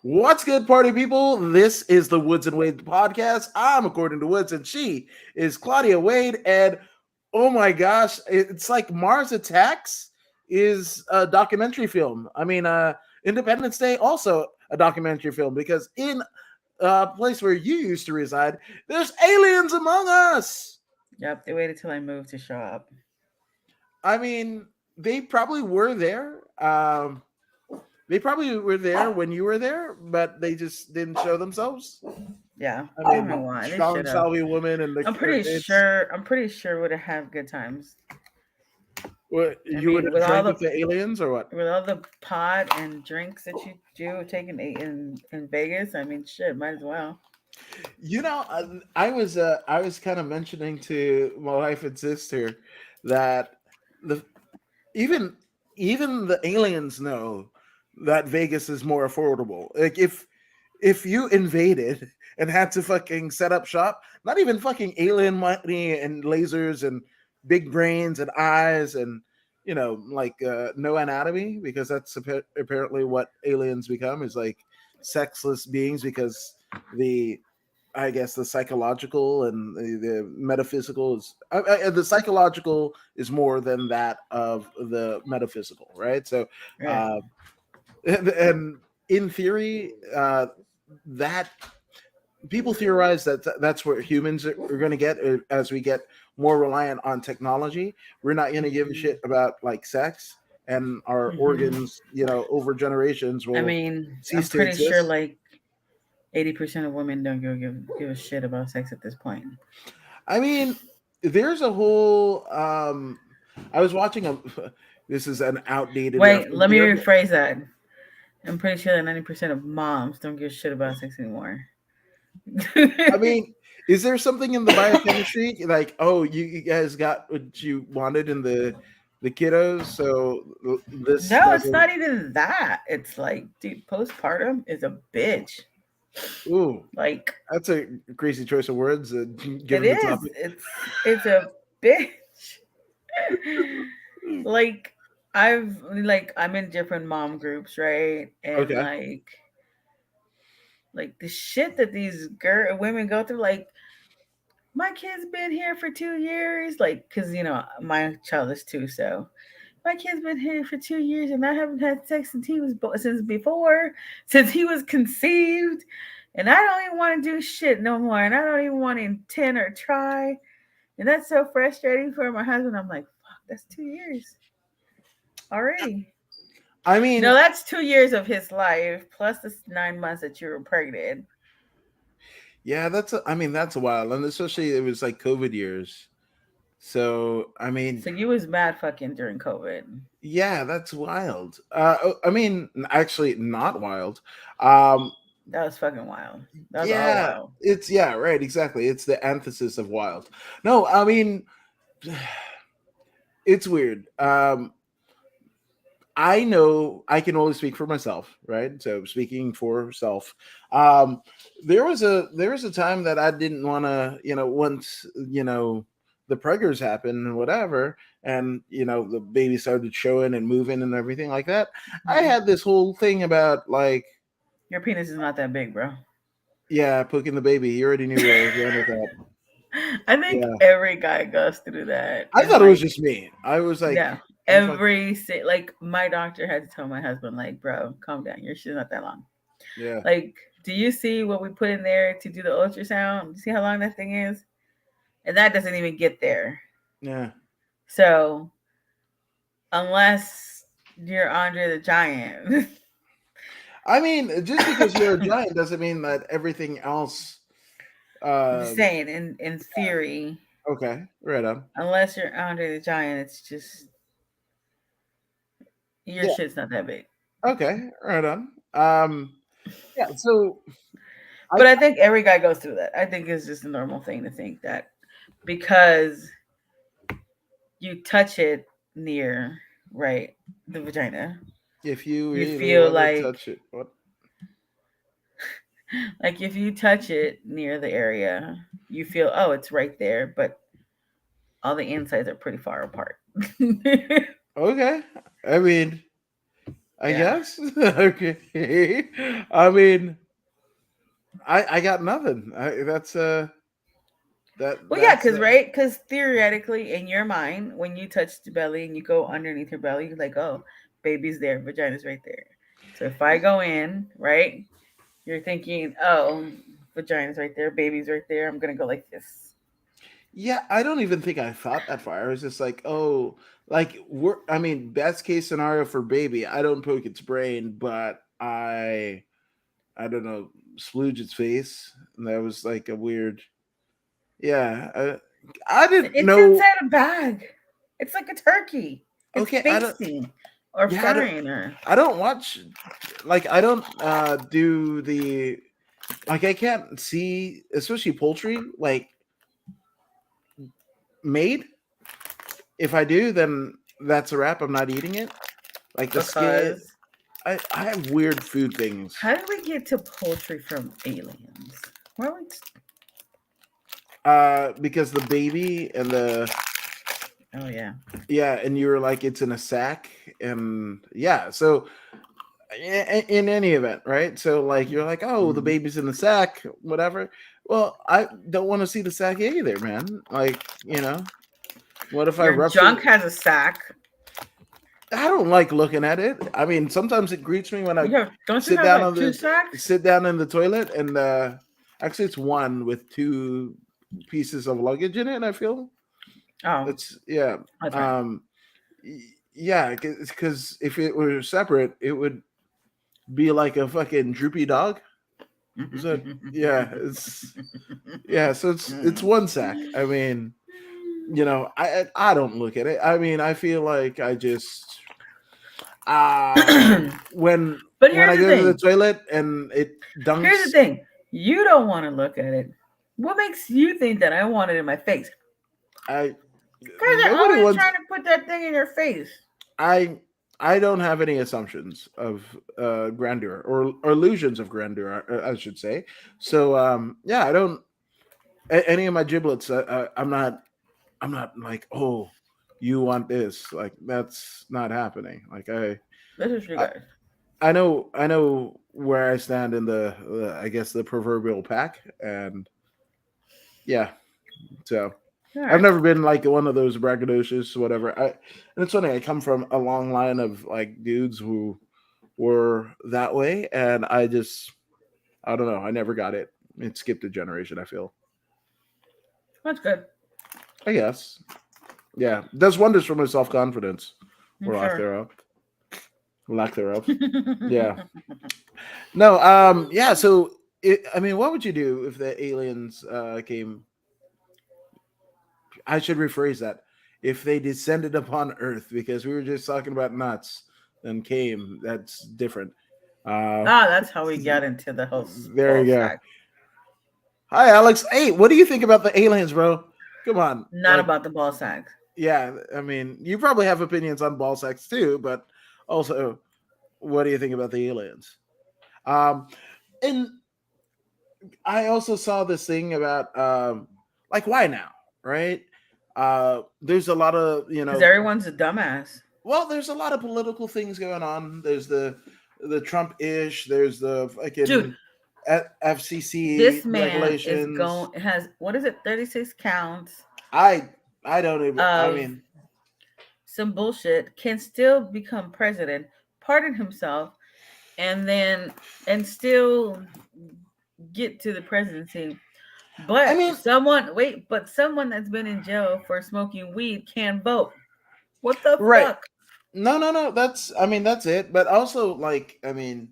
What's good, party people? This is the Woods and Wade podcast. I'm According to Woods, and she is Claudia Wade. And oh my gosh, it's like Mars Attacks is a documentary film. Independence Day also a documentary film because in a place where you used to reside, there's aliens among us. Yep, they waited till I moved to show up. I mean, they probably were there. They probably were there when you were there, but they just didn't show themselves. Yeah, I I don't know mean, why they strong should have. Salvi woman and the I'm pretty it's sure. I'm pretty sure would have had good times. what I you would mean, have drank with the aliens or what? with all the pot and drinks that you do taking in Vegas, I mean, shit, might as well. I was kind of mentioning to my wife and sister that the even even the aliens know that Vegas is more affordable. Like if you invaded and had to fucking set up shop, not even fucking alien money and lasers and big brains and eyes and no anatomy, because that's apparently what aliens become, is like sexless beings, because the I guess the psychological and the metaphysical is the psychological is more than that of the metaphysical, right? So Right. uh, and in theory, that people theorize that that's what humans are going to get as we get more reliant on technology. We're not going to give a shit about like sex, and our Hmm. organs, over generations I will mean, I'm cease to pretty sure exist. like 80% of women don't give a shit about sex at this point. I mean, there's a whole. I was watching a. This is an outdated Wait, reference let me here. rephrase that. I'm pretty sure that 90% of moms don't give a shit about sex anymore. I mean, is there something in the biochemistry like, oh, you guys got what you wanted in the kiddos, so this No, it's doesn't. not even that. It's like, dude, postpartum is a bitch. Ooh, Like that's a crazy choice of words, it given the is. topic. It's a bitch. Like I'm in different mom groups, right? And Okay. like the shit that these women go through, like my kid's been here for 2 years, like because my child is two, so my kid's been here for 2 years and I haven't had sex since he was conceived, and I don't even want to do shit no more, and I don't even want to intend or try, and that's so frustrating for my husband. I'm like, fuck, that's 2 years already. I mean, That's 2 years of his life plus the 9 months that you were pregnant. yeah, I mean, that's a while, and especially it was like COVID years. So, I mean, So you was mad fucking during COVID. yeah, that's wild. I mean, actually, not wild. Um, That was fucking wild. That was all yeah, wild. yeah, right, exactly. It's the antithesis of wild. No, I mean, it's weird. I know I can only speak for myself, right? So speaking for self, um, there was a time that I didn't want to, once the preggers happened and whatever, and the baby started showing and moving and everything like that. I Mhm. had this whole thing about like, Your penis is not that big, bro. yeah, poking the baby. You already knew where I was going with that. I think Yeah, every guy goes through that. I And thought it was like, just me. I was like, yeah, I'm fuck, like my doctor had to tell my husband, like, bro, calm down. Your shit's not that long. yeah, Like, do you see what we put in there to do the ultrasound? You see how long that thing is? And that doesn't even get there. yeah. So unless you're Andre the Giant, I mean, just because you're a giant doesn't mean that everything else. I'm just Um, saying, in theory, okay, right on. unless you're Andre the Giant, it's just your Yeah, shit's not that big. okay, right on. Yeah. So I, But I think every guy goes through that. I think it's just a normal thing to think that because you touch it near, right, the vagina, if you you really feel want to like touch it, what? if you touch it near the area, you feel, oh, it's right there, but all the insides are pretty far apart. Okay. I mean, I Yeah. guess. Okay. I mean, I got nothing. Well, yeah, That's because right, because theoretically, in your mind, when you touch the belly and you go underneath your belly, you're like, oh, baby's there, vagina's right there. So if I go in, right, you're thinking, oh, vagina's right there, baby's right there. I'm gonna go like this. yeah. I don't even think I thought that far. I was just like, oh, like we're. I mean, best case scenario for baby. I don't poke its brain, but I don't know, splooge its face, and that was like a weird. Yeah, I didn't It's know. inside a bag. It's like a turkey. It's Okay, I don't. basting or Yeah, frying or I don't watch. Like, I don't do the. Like, I can't see, especially poultry, like made. If I do, then that's a wrap. I'm not eating it. Like the skin. because I have weird food things. how did we get to poultry from aliens? Where we Because the baby and the oh yeah. yeah, and you were like, it's in a sack, and yeah, so in any event, right? So like, you're like, oh, the Mhm. baby's in the sack, whatever. Well, I don't want to see the sack either, man. Like, what if I Your rupture? junk has a sack. I don't like looking at it. I mean, sometimes it greets me when I You have don't you sit have down like on two the sacks? sit down in the toilet, and actually it's one with two pieces of luggage in it. I feel Oh, it's yeah, that's right. um, yeah, because if it were separate, it would be like a fucking droopy dog. Is that yeah? It's yeah. So it's one sack. I mean, I don't look at it. I mean, I feel like I just when But when I here's the go to the thing. toilet and it Here's the dunks, thing. You don't want to look at it. What makes you think that I want it in my face? I Because they're nobody always wants. trying to put that thing in your face. I I don't have any assumptions of grandeur or illusions of grandeur, I should say. So yeah, I don't any of my giblets. I'm not like, oh, you want this, like that's not happening. Like This is you I guys. I know where I stand in the I guess the proverbial pack, and yeah, so All I've right. never been like one of those braggadocious whatever. And it's funny, I come from a long line of like dudes who were that way, and I don't know, I never got it. It skipped a generation, I feel. That's good. I guess. Yeah. Does wonders for my self confidence. I'm Or lack sure. thereof. Lack thereof. Yeah. No, yeah, so I mean, what would you do if the aliens came? I should rephrase that. If they descended upon Earth, because we were just talking about nuts, then came. That's different. Uh, Ah, that's how we got into the whole there ball you go. sack. Hi, Alex. Hey, what do you think about the aliens, bro? Come on. Not Like, about the ball sack. yeah, I mean, you probably have opinions on ball sacks too, but also, what do you think about the aliens? Um, and I also saw this thing about like, why now, right? There's a lot of Because everyone's a dumbass. well, there's a lot of political things going on. There's the Trump ish. There's the Dude, fucking FCC this man is regulations. going has what is it, 36 counts I I don't even. I of mean, some bullshit, can still become president, pardon himself, and then and still get to the presidency. I But mean, someone that's been in jail for smoking weed can vote. What the right? fuck? No, no, no. That's I mean that's it. But also, like, I mean,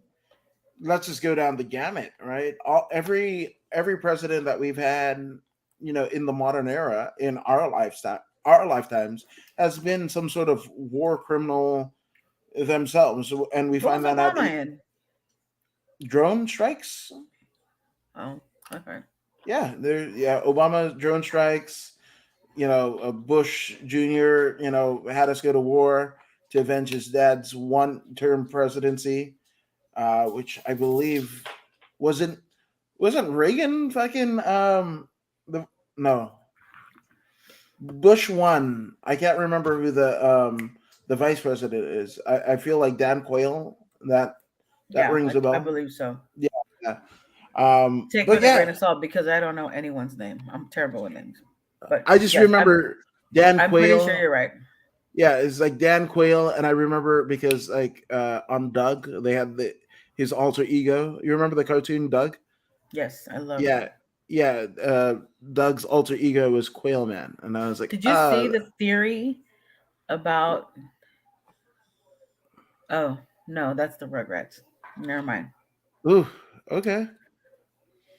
let's just go down the gamut, right? Every president that we've had, in the modern era, in our lifetimes, has been some sort of war criminal themselves, and we What find was that out. Obama in? Drone strikes, Oh, okay. yeah, Obama drone strikes. Bush Jr. Had us go to war to avenge his dad's one-term presidency, which I believe wasn't wasn't Reagan fucking the no Bush won. I can't remember who the vice president is. I feel like Dan Quayle That Yeah, rings a I bell. believe so. Yeah. Yeah. Take But with a yeah, grain of salt because I don't know anyone's name. I'm terrible with names. But I just yes, remember Dan I'm pretty sure Quayle. you're right. Yeah, it's like Dan Quayle, and I remember because like on Doug, they had his alter ego. You remember the cartoon Doug? Yes, I love Yeah, that. yeah. Doug's alter ego was Quail Man, and I was like, Did you see the theory about? Oh no, that's the Rugrats. Never mind. ooh, okay,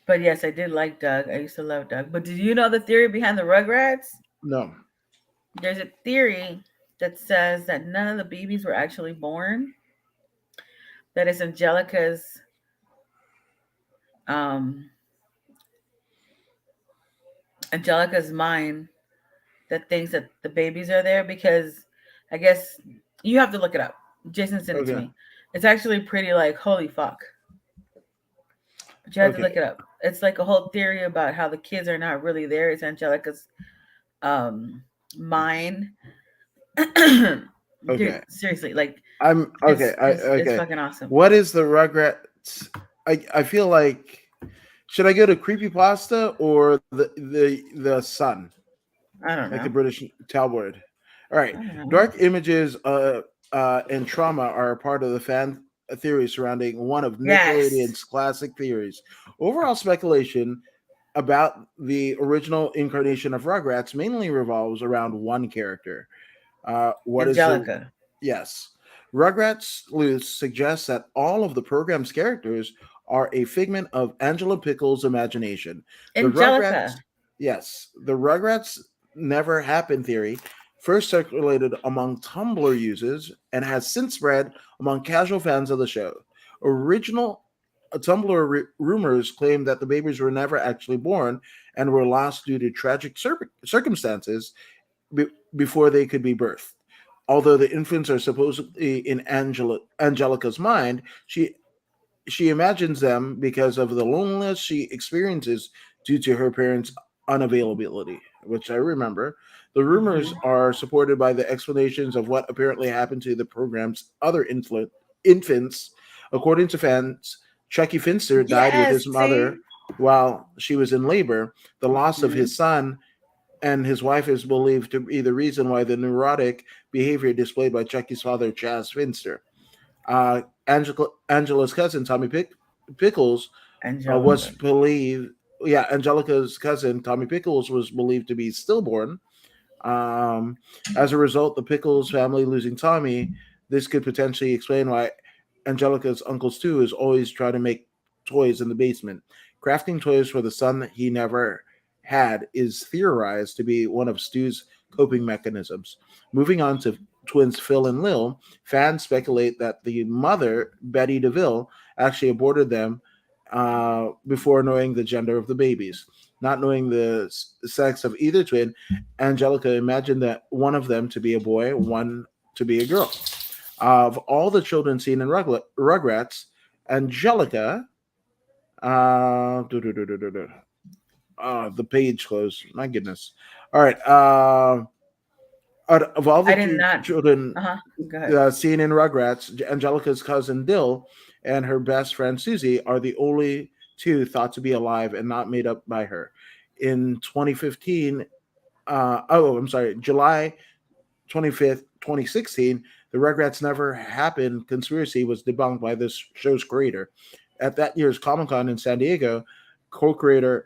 But yes, I did like Doug. I used to love Doug. But did you know the theory behind the Rugrats? no, There's a theory that says that none of the babies were actually born. That is um Angelica's mind that thinks that the babies are there because I guess you have to look it up. Jason sent it to okay, me. It's actually pretty like holy fuck. But you have to okay, look it up. It's like a whole theory about how the kids are not really there. It's Angelica's um mind. Dude, okay. seriously, like I'm okay. it's Okay. fucking awesome. What is the Rugrats? I feel like should I go to creepypasta or the Sun, I don't like the know. British tabloid? All right, I don't know. dark images and trauma are a part of the fan theory surrounding one of Yes. Nickelodeon's classic theories. Overall speculation about the original incarnation of Rugrats mainly revolves around one character. What is the Angelica. Yes. Rugrats Sleuth suggests that all of the program's characters are a figment of Angela Pickle's imagination. The Rugrats, Angelica. yes, the Rugrats never happened theory first circulated among Tumblr users and has since spread among casual fans of the show. Original Tumblr rumors claim that the babies were never actually born and were lost due to tragic circumstances before they could be birthed. Although the infants are supposedly in Angelica's mind, she imagines them because of the loneliness she experiences due to her parents' unavailability, which I remember. The rumors Mhm. are supported by the explanations of what apparently happened to the program's other infants. According to fans, Chucky Finster died with Yes. his See. mother while she was in labor. The loss of Mhm. his son and his wife is believed to be the reason why the neurotic behavior displayed by Chucky's father, Chaz Finster. Angela's cousin, Pickles, was Angelica. believed, yeah, Angelica's cousin, Tommy Pickles, was believed to be stillborn. Um, as a result, the Pickles family losing Tommy, this could potentially explain why Angelica's Uncle Stu is always trying to make toys in the basement. Crafting toys for the son that he never had is theorized to be one of Stu's coping mechanisms. Moving on to twins Phil and Lil, fans speculate that the mother, Betty DeVille, actually aborted them before knowing the gender of the babies. Not knowing the sex of either twin, Angelica imagined that one of them to be a boy, one to be a girl. Of all the children seen in Rugrats, Angelica, do, do, do, do, do, do. The page closed. My goodness. All right. Of all I the did not. children Uh huh. Go ahead. seen in Rugrats, Angelica's cousin Dill and her best friend Susie are the only two thought to be alive and not made up by her. In 2015, I'm sorry, July 25th, 2016, the Rugrats Never Happened conspiracy was debunked by this show's creator. At that year's Comic Con in San Diego, co creator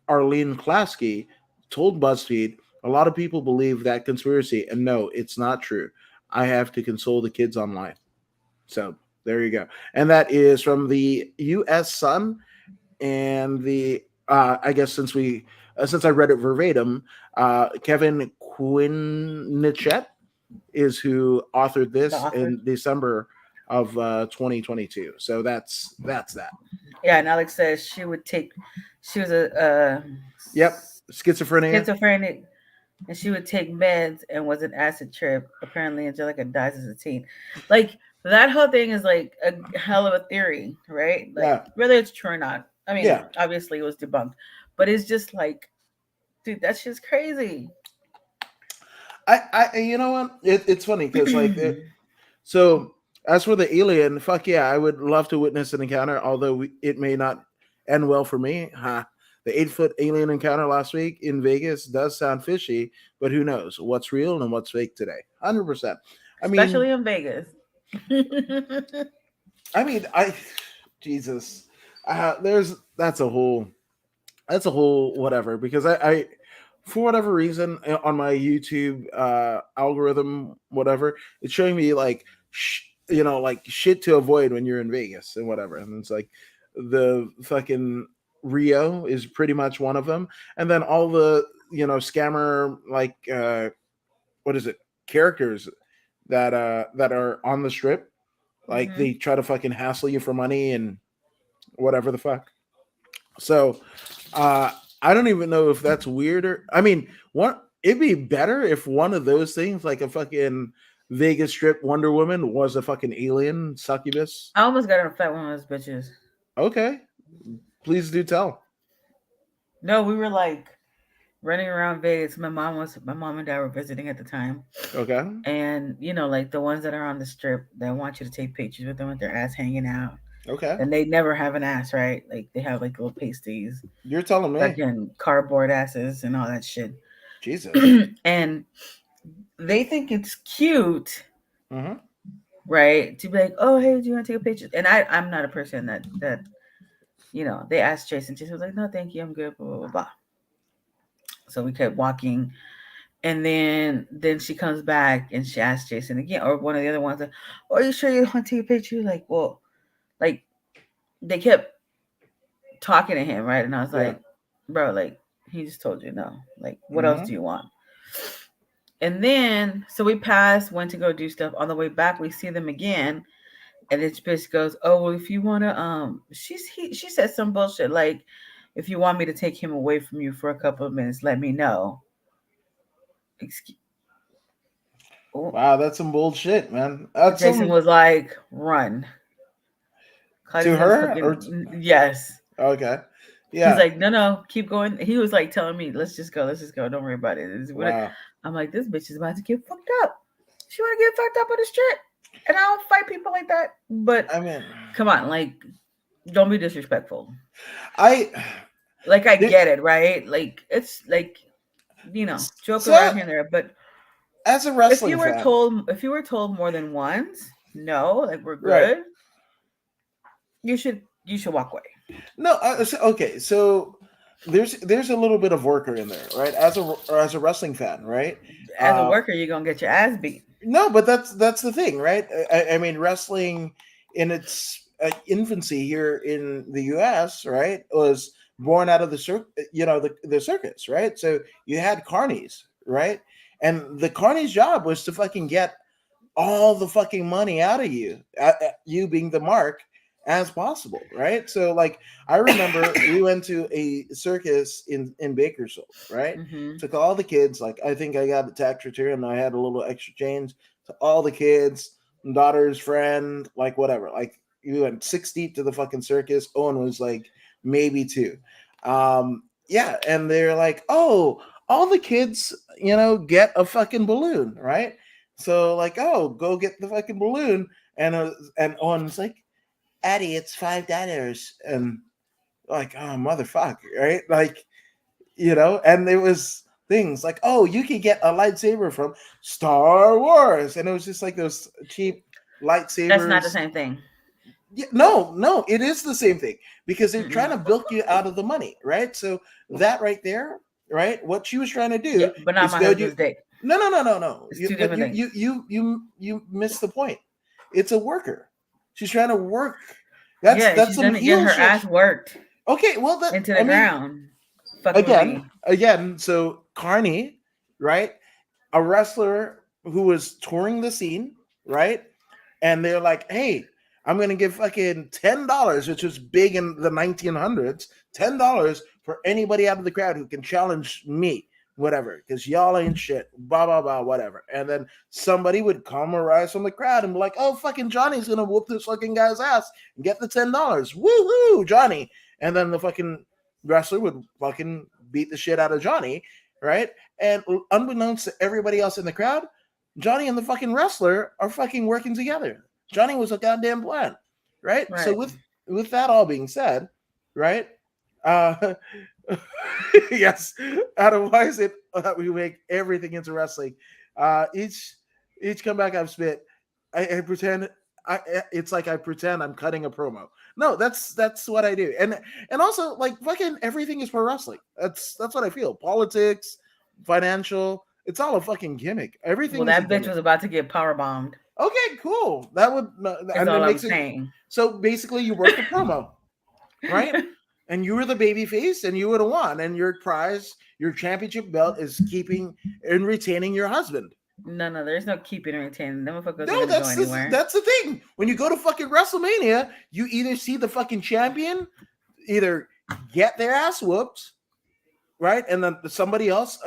Arlene Klasky told BuzzFeed, "A lot of people believe that conspiracy, and no, it's not true. I have to console the kids online." So there you go. And that is from the U.S. Sun and the I guess since I read it verbatim, Kevin Quinnichet is who authored The this author. in December of 2022. So that's that. Yeah, and Alex says she would take. She was a Yep, schizophrenia. schizophrenic, and she would take meds and was an acid trip. Apparently, Angelica dies as a teen. Like that whole thing is like a hell of a theory, right? Like Yeah, whether it's true or not. I mean, yeah. obviously it was debunked, but it's just like, dude, that's just crazy. You know what? It's funny because so As for the alien, fuck yeah, I would love to witness an encounter, although it may not end well for me. Ha. The 8-foot alien encounter last week in Vegas does sound fishy, but who knows what's real and what's fake today? 100%. I mean, Especially in Vegas. I mean, I, Jesus, there's that's a whole whatever because I for whatever reason on my YouTube algorithm, whatever, it's showing me like like shit to avoid when you're in Vegas and whatever, and it's like the fucking Rio is pretty much one of them, and then all the scammer like what is it characters that are on the strip, like Hmm. they try to fucking hassle you for money and whatever the fuck. So I don't even know if that's weirder. I mean, what it'd be better if one of those things, like a fucking Vegas Strip Wonder Woman, was a fucking alien succubus. I almost got in a fight with one of those bitches. Okay, please do tell. No, we were like running around Vegas. My mom and dad were visiting at the time. Okay, And like the ones that are on the strip that want you to take pictures with them with their ass hanging out. okay, And they never have an ass, right? Like they have like little pasties, you're telling me. fucking cardboard asses and all that shit. Jesus. And they think it's cute, Mm-hmm. right? To be like, oh hey, do you want to take a picture? And I'm not a person that they asked Jason. Jason was like, no, thank you, I'm good, blah blah blah blah. So we kept walking. And then she comes back and she asks Jason again, or one of the other ones, like, oh, are you sure you want to take a picture? Like, well, like they kept talking to him, right? And I was Yeah. like, bro, like he just told you no. Like, what else Mm-hmm. do you want? And then so we passed, went to go do stuff. On the way back, we see them again, and this bitch goes, oh well, if you wanna she said some bullshit like, if you want me to take him away from you for a couple of minutes, let me know. Excuse. Oh, Wow, that's some bullshit, man. That's Jason some was like, run. to Claudia's gonna her or fucking yes. okay, He's yeah. like, no, keep going. He was like telling me, let's just go, don't worry about it. Wow. I'm like, this bitch is about to get fucked up. She wanna get fucked up on the strip. And I don't fight people like that. But I mean, come on, like, don't be disrespectful. I Like I it, get it, right? Like it's like, joke so around here and there. But as a wrestling fan, if you were told more than once, no, like we're right? good, you should walk away. No, okay. So there's a little bit of worker in there, right? As a wrestling fan, right? As a Uh, worker, you're gonna get your ass beat. no, but that's the thing, right? I mean, wrestling in its infancy here in the U.S., right, was born out of the circus, right? So you had carnies, right, and the carny's job was to fucking get all the fucking money out of you, you being the mark, as possible, right? So like I remember we went to a circus in Bakersfield, right? Mm-hmm. Took all the kids, like I think I got a tax return and I had a little extra change to all the kids, daughter's friend, like whatever. Like we went 6 deep to the fucking circus. Owen was like maybe two. Yeah, and they're like, oh, all the kids, get a fucking balloon, right? So like, oh, go get the fucking balloon, and Owen's like, Addie, it's $5, and like, oh motherfucker, right? Like, and there was things like, oh, you could get a lightsaber from Star Wars, and it was just like those cheap That's not the lightsabers. same thing. Yeah, no, it is the same thing because they're trying Mm-mm. to bilk you out of the money, right? So that right there, right? What she was trying to Yeah, do but not is my go do. husband's dick. No. It's two But different things. you missed the point. It's a worker. She's trying to work. That's Yeah, that's she's some gonna get heel her shit. ass worked Okay, well that into I the mean ground. Fucking with me. again. So Carney, right? A wrestler who was touring the scene, right? And they're like, hey, I'm gonna give fucking $10, which was big in the 1900s, $10 for anybody out of the crowd who can challenge me, whatever, because y'all ain't shit, blah blah blah, whatever. And then somebody would come or rise from the crowd and be like, oh, fucking Johnny's gonna whoop this fucking guy's ass and get the $10. Woohoo, Johnny. And then the fucking wrestler would fucking beat the shit out of Johnny, right? And unbeknownst to everybody else in the crowd, Johnny and the fucking wrestler are fucking working together. Johnny was a goddamn plant, right? So Right. with that all being said, right? Uh, yes, Adam, why is it that we make everything into wrestling? Each comeback I've spit, I pretend it's like I pretend I'm cutting a promo. No, that's what I do, and also like fucking everything is pro wrestling. That's what I feel. Politics, financial, it's all a fucking gimmick. Well, Everything is a that bitch gimmick. was about to get power bombed. Okay, cool. That would Is and it all I'm makes it saying. so basically you work the promo, right? And you were the baby face and you would have won. And your prize, your championship belt is keeping and retaining your husband. No, there's no keeping or retaining. Them motherfuckers are No, gonna go anywhere. that's the thing. When you go to fucking WrestleMania, you either see the fucking champion either get their ass whooped, right? And then somebody else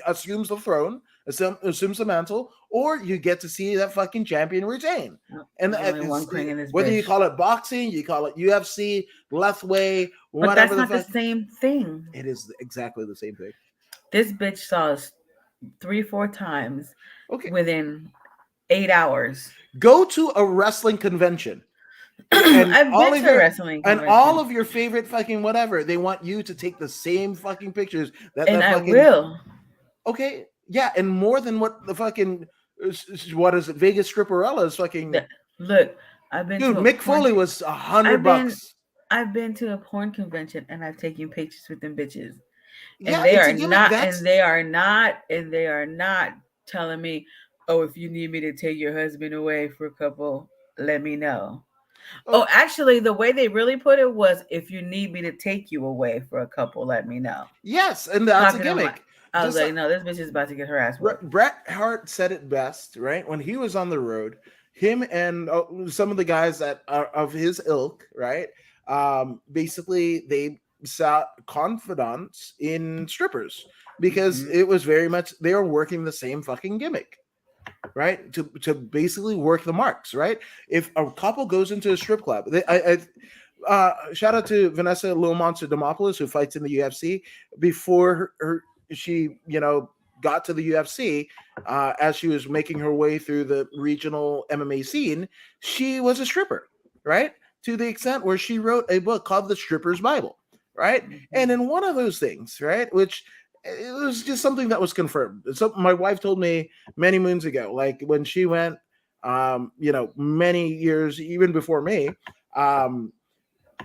assumes the throne, assumes the mantle, or you get to see that fucking champion retain. No, And there's only one queen in this whether you bitch. call it boxing, you call it UFC, Lethway, But whatever that's the not the fuck, same thing. it is exactly the same thing. This bitch saw us 3-4 times Okay, within 8 hours. go to a wrestling convention. And I've all been of to a your wrestling and convention. all of your favorite fucking whatever, they want you to take the same fucking pictures that And the I fucking will. okay, yeah, and more than what the fucking what is it, Vegas Stripperella is fucking Look, I've been dude. to a Mick porn. Foley was I've been $100. I've been to a porn convention and I've taken pictures with them bitches. Yeah, And they it's are a gimmick. not and they are not and they are not telling me, "Oh, if you need me to take your husband away for a couple, let me know." Oh, actually, the way they really put it was, "If you need me to take you away for a couple, let me know." yes, and that's a Talking to my gimmick. I was Just like, "No, this bitch is about to get her ass whooped." Bret Hart said it best, right? When he was on the road, him and some of the guys that are of his ilk, right? Basically, they sought confidants in strippers because Mhm. it was very much they were working the same fucking gimmick, right? To basically work the marks, right? If a couple goes into a strip club, shout out to Vanessa Lil Monster Demopoulos who fights in the UFC before she got to the UFC as she was making her way through the regional MMA scene. She was a stripper, right? To the extent where she wrote a book called The Stripper's Bible, right? And in one of those things, right, which it was just something that was confirmed. So my wife told me many moons ago, like when she went, many years even before me.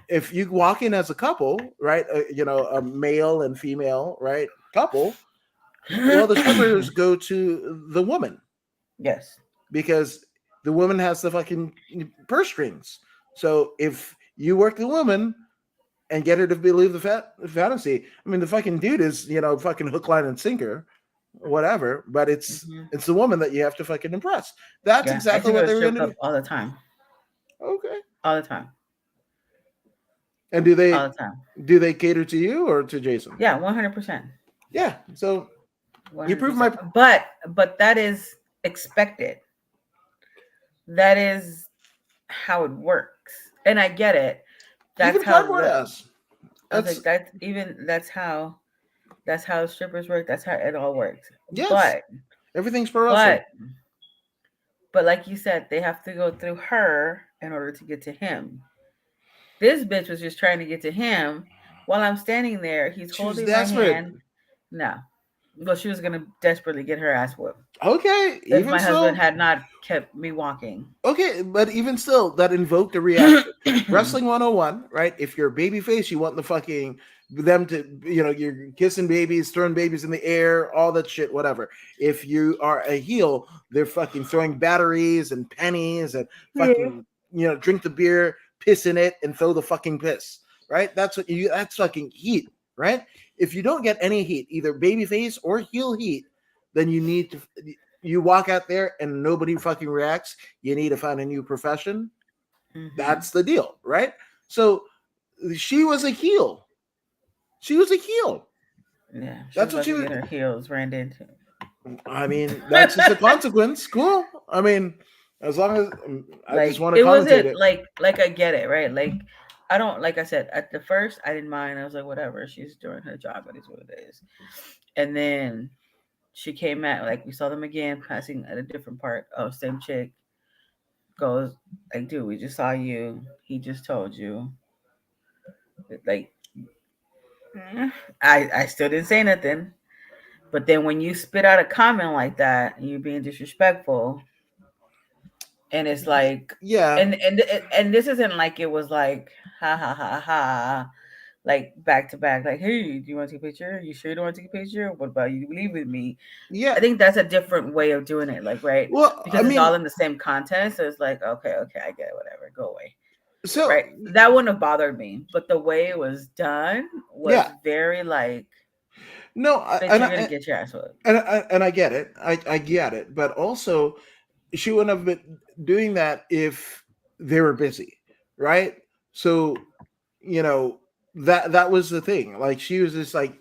If you walk in as a couple, right, a male and female, right, couple, well, the strippers go to the woman Yes. because the woman has the fucking purse strings. So if you work the woman and get her to believe the fantasy, I mean, the fucking dude is, fucking hook, line, and sinker, whatever. But it's Mm-hmm. it's the woman that you have to fucking impress. That's Yeah, I used exactly to go what to they were strip going to club do. all the time. Okay. All the time. And do All they the time. do they cater to you or to Jason? Yeah, 100%. Yeah. So you proved 100%. my. But that is expected. That is how it works. And I get it. That's Even how cardboard ass. I was That's like, that's how strippers work. That's how it all works. yes. But Everything's pro wrestling. but but like you said, they have to go through her in order to get to him. This bitch was just trying to get to him while I'm standing there. He's She was holding my desperate. hand. No. Well, she was gonna desperately get her ass whooped Okay, if even my husband still. had not kept me walking. Okay, but even still, that invoked a reaction. Wrestling 101, right? If you're a baby face, you want the fucking them to, you're kissing babies, throwing babies in the air, all that shit, whatever. If you are a heel, they're fucking throwing batteries and pennies and fucking, drink the beer, piss in it, and throw the fucking piss, right? That's fucking heat, right? If you don't get any heat, either baby face or heel heat, then you walk out there and nobody fucking reacts, you need to find a new profession. Mm-hmm. That's the deal, right? So she was a heel. She was a heel. Yeah, That's was what about she to was. get her heels ran into. I mean, that's just a consequence. Cool. I mean, as long as I just Like want to it commentate wasn't it. like I get it, right? Like I don't like I said at the first I didn't mind. I was like, whatever, she's doing her job, it is what it is. And then she came at like we saw them again passing at a different part. Oh, same chick. goes like, dude, we just saw you. He just told you. Like, I still didn't say nothing. But then when you spit out a comment like that, and you're being disrespectful, and it's like, Yeah, and this isn't like it was like ha ha ha ha, like back to back, like, hey, do you want to take a picture? You sure you don't want to take a picture? What about you leave with me? yeah. I think that's a different way of doing it, like, right? Well, I Because it's all mean, in the same content, so it's like, okay, I get it, whatever, go away, so right? That wouldn't have bothered me, but the way it was done was yeah, very like, no, bitch, you're gonna get your ass whipped. and I get it. I get it, but also she wouldn't have been doing that if they were busy, right? So that was the thing. Like she was just like,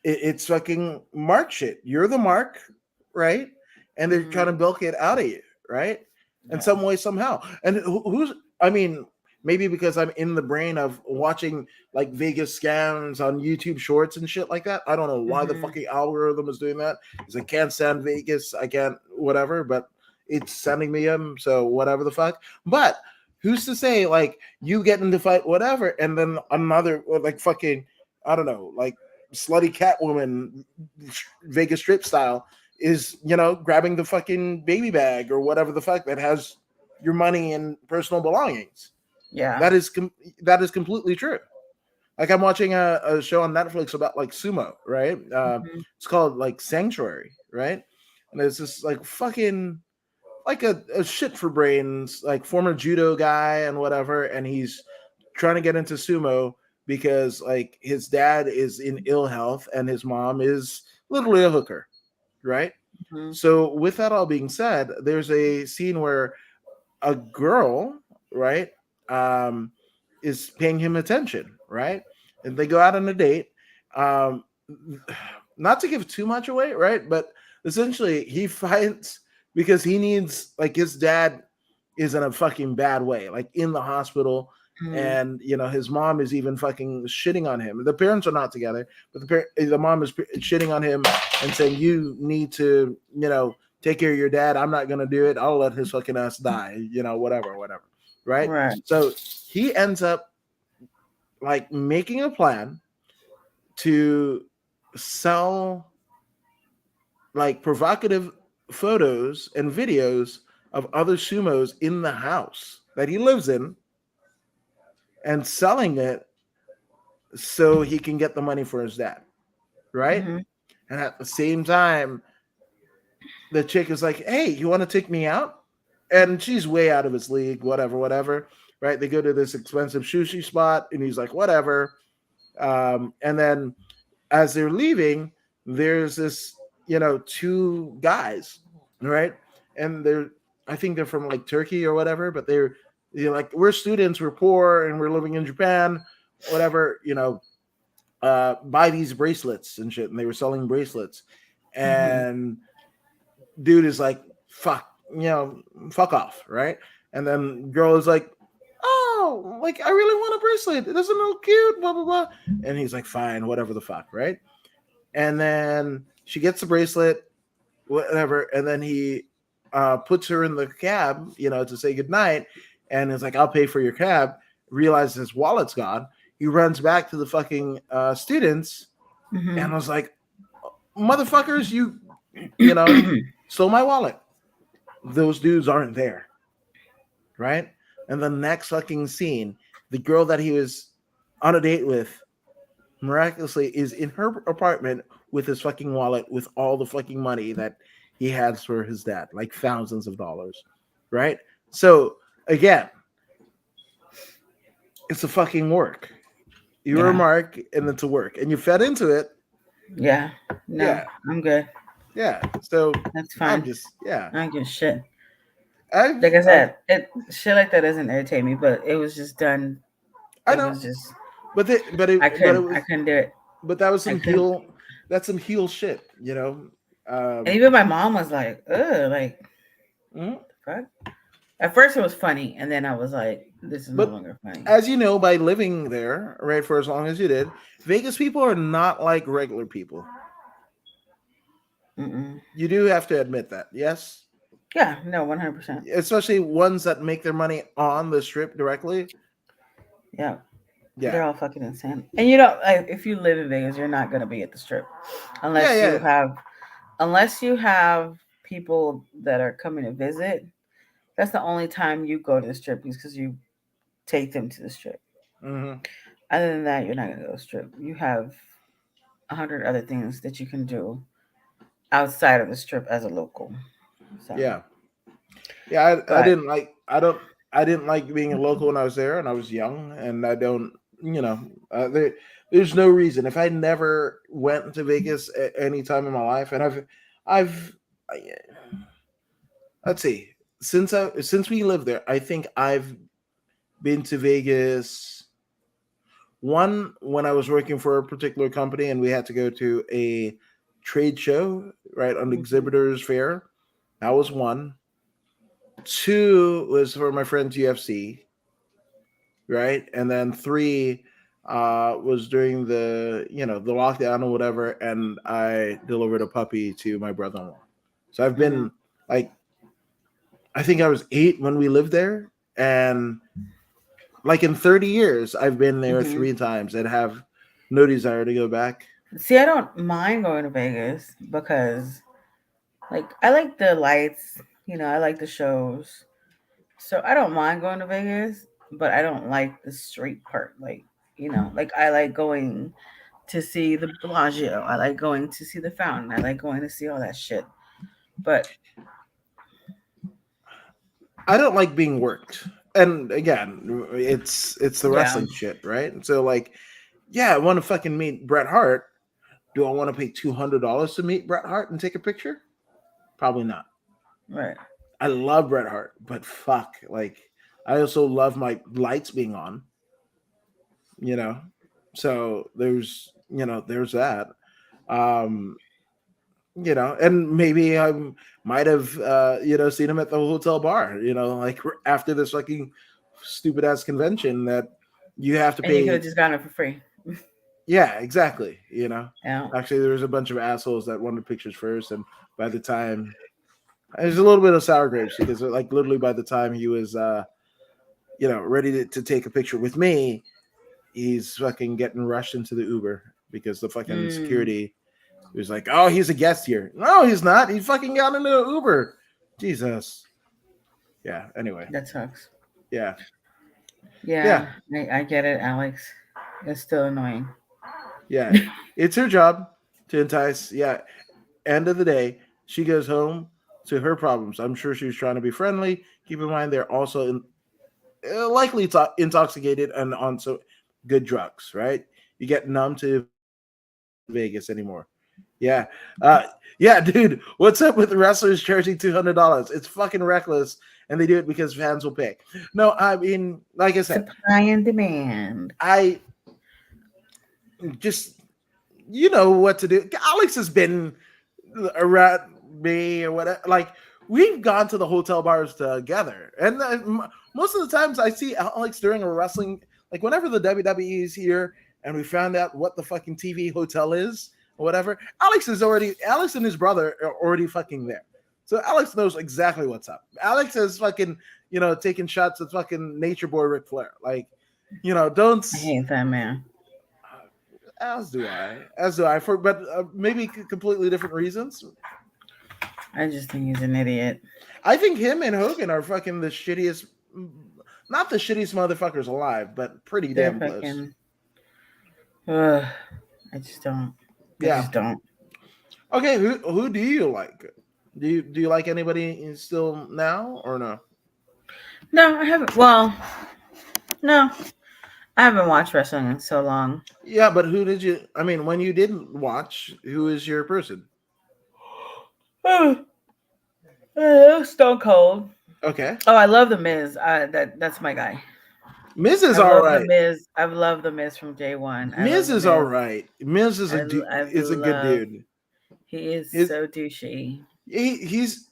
it's fucking Mark shit. You're the Mark, right? And they're trying to Mm-hmm. bilk it out of you, right? In Yeah. some way, somehow. And who's? I mean, maybe because I'm in the brain of watching like Vegas scams on YouTube Shorts and shit like that. I don't know why the Mm-hmm. fucking algorithm is doing that. Because I can't stand Vegas. I can't whatever, but it's sending me them. So whatever the fuck. But who's to say like you get into fight whatever, and then another like fucking I don't know like slutty Catwoman Vegas strip style is grabbing the fucking baby bag or whatever the fuck that has your money and personal belongings. Yeah. That is completely true. Like I'm watching a show on Netflix about like sumo, right? Mm-hmm. It's called like Sanctuary, right? And it's just like fucking like a shit for brains, like former judo guy and whatever, and he's trying to get into sumo because like his dad is in ill health and his mom is literally a hooker, right? Mm-hmm. So with that all being said, there's a scene where a girl, right, um, is paying him attention, right, and they go out on a date. Um, not to give too much away, right, but essentially he fights because he needs like his dad is in a fucking bad way, like in the hospital. Mm-hmm. And his mom is even fucking shitting on him. The parents are not together, but the mom is shitting on him and saying, "You need to, take care of your dad. I'm not gonna do it. I'll let his fucking ass die. Whatever. Right?" Right. So he ends up like making a plan to sell like provocative photos and videos of other sumos in the house that he lives in and selling it so he can get the money for his dad, right? Mm-hmm. And at the same time, the chick is like, "Hey, you want to take me out?" And she's way out of his league, whatever. Right? They go to this expensive sushi spot, and he's like, "Whatever." And then as they're leaving, there's this, two guys, right? And I think they're from like Turkey or whatever, but they're like, "We're students, we're poor, and we're living in Japan, whatever, buy these bracelets and shit." And they were selling bracelets. Mm-hmm. And dude is like, fuck off, right? And then girl is like, "Oh, like I really want a bracelet. It doesn't look cute, blah blah blah." And he's like, "Fine, whatever the fuck," right? And then she gets the bracelet, whatever, and then he puts her in the cab, to say goodnight, and it's like, "I'll pay for your cab." Realizes his wallet's gone. He runs back to the fucking students, and I was like, "Motherfuckers, you know, stole my wallet." Those dudes aren't there, right? And the next fucking scene, the girl that he was on a date with miraculously is in her apartment with his fucking wallet with all the fucking money that he has for his dad, like thousands of dollars, right? So again, it's a fucking work. You're a Yeah. mark and it's a work. And you fed into it. Yeah. No, Yeah. I'm good. Yeah. So That's I'm fine. just, yeah. I don't give a shit. I've, Like I I've, said, it shit like that doesn't irritate me, but it was just done. I It know, was just but it I was, couldn't do it. but that was I some couldn't. that's some heel shit, And Um, even my mom was like, ugh, like mhm. fuck. At first it was funny, and then I was like, this is no But longer funny. as you know, by living there, right, for as long as you did, Vegas people are not like regular people. Mm-mm. You do have to admit that, yes? Yeah, no, 100%. especially ones that make their money on the strip directly. Yeah, Yeah, they're all fucking insane. And you know, like, if you live in Vegas, you're not gonna be at the strip yeah, unless you yeah. have people that are coming to visit. That's the only time you go to the strip is because you take them to the strip. Hmm. Other than that, you're not gonna go to the strip. You have 100 other things that you can do outside of the strip as a local. So, Yeah, yeah. I but didn't like. I didn't like being a local when I was there, and I was young, and I don't. You know, there's no reason if I never went to Vegas at any time in my life, and I've, I, let's see, since we lived there, I think I've been to Vegas one when I was working for a particular company, and we had to go to a trade show, right, on the mhm, exhibitors fair. That was one. Two was for my friend's UFC, right? And then three was during the lockdown or whatever, and I delivered a puppy to my brother-in-law. So I've mhm, been like, I think I was 8 when we lived there, and like in 30 years, I've been there mhm. 3 times and have no desire to go back. See, I don't mind going to Vegas because, like, I like the lights. You know, I like the shows. So I don't mind going to Vegas, but I don't like the street part. Like, you know, like I like going to see the Bellagio. I like going to see the fountain. I like going to see all that shit. But I don't like being worked. And again, it's the yeah, wrestling shit, right? So like, yeah, I want to fucking meet Bret Hart. Do I want to pay $200 to meet Bret Hart and take a picture? Probably not. right. I love Bret Hart, but fuck, like I also love my lights being on, you know. So there's that. Um, and maybe I might have seen him at the hotel bar, like after this fucking stupid ass convention that you have to And you could pay. have just gotten it for free. Yeah, exactly. Yeah. Actually, there was a bunch of assholes that wanted pictures first, and by the time there's a little bit of sour grapes because like literally by the time he was ready to take a picture with me, he's fucking getting rushed into the Uber because the fucking Mm, security was like, "Oh, he's a guest here." No, he's not. He fucking got into an Uber. Jesus. Yeah. Anyway. that sucks. Yeah. Yeah, Yeah. I get it, Alex. It's still annoying. Yeah. It's her job to entice. Yeah. End of the day, she goes home to her problems. I'm sure she was trying to be friendly. Keep in mind they're also likely intoxicated and on so good drugs, right? You get numb to Vegas anymore. Yeah. Uh, yeah, dude. What's up with the wrestlers charging $200? It's fucking reckless, and they do it because fans will pay. No, I mean, like I said, Supply and demand. I just you know what to do. Alex has been around me or whatever. Like we've gone to the hotel bars together, and most of the times I see Alex during a wrestling, like whenever the WWE is here, and we found out what the fucking TV hotel is or whatever. Alex and his brother are already fucking there, so Alex knows exactly what's up. Alex has fucking taking shots at fucking Nature Boy Ric Flair, like don't. I hate that man. As do I. As do I. For but maybe completely different reasons. I just think he's an idiot. I think him and Hogan are fucking the shittiest, not the shittiest motherfuckers alive, but pretty They're damn close. fucking. Ugh, I just don't. I Yeah. just don't. Okay. Who do you like? Do you like anybody still now or no? No, I haven't. Well, no, I haven't watched wrestling in so long. Yeah, but who did you? I mean, when you didn't watch, who is your person? Stone Cold. Okay. Oh, I love the Miz. That's my guy. Miz is I've all loved the right. Miz. I've loved the Miz from day one. I love Miz the is all Miz. right. Miz is I've is a good loved. dude. He is His, so douchey. he's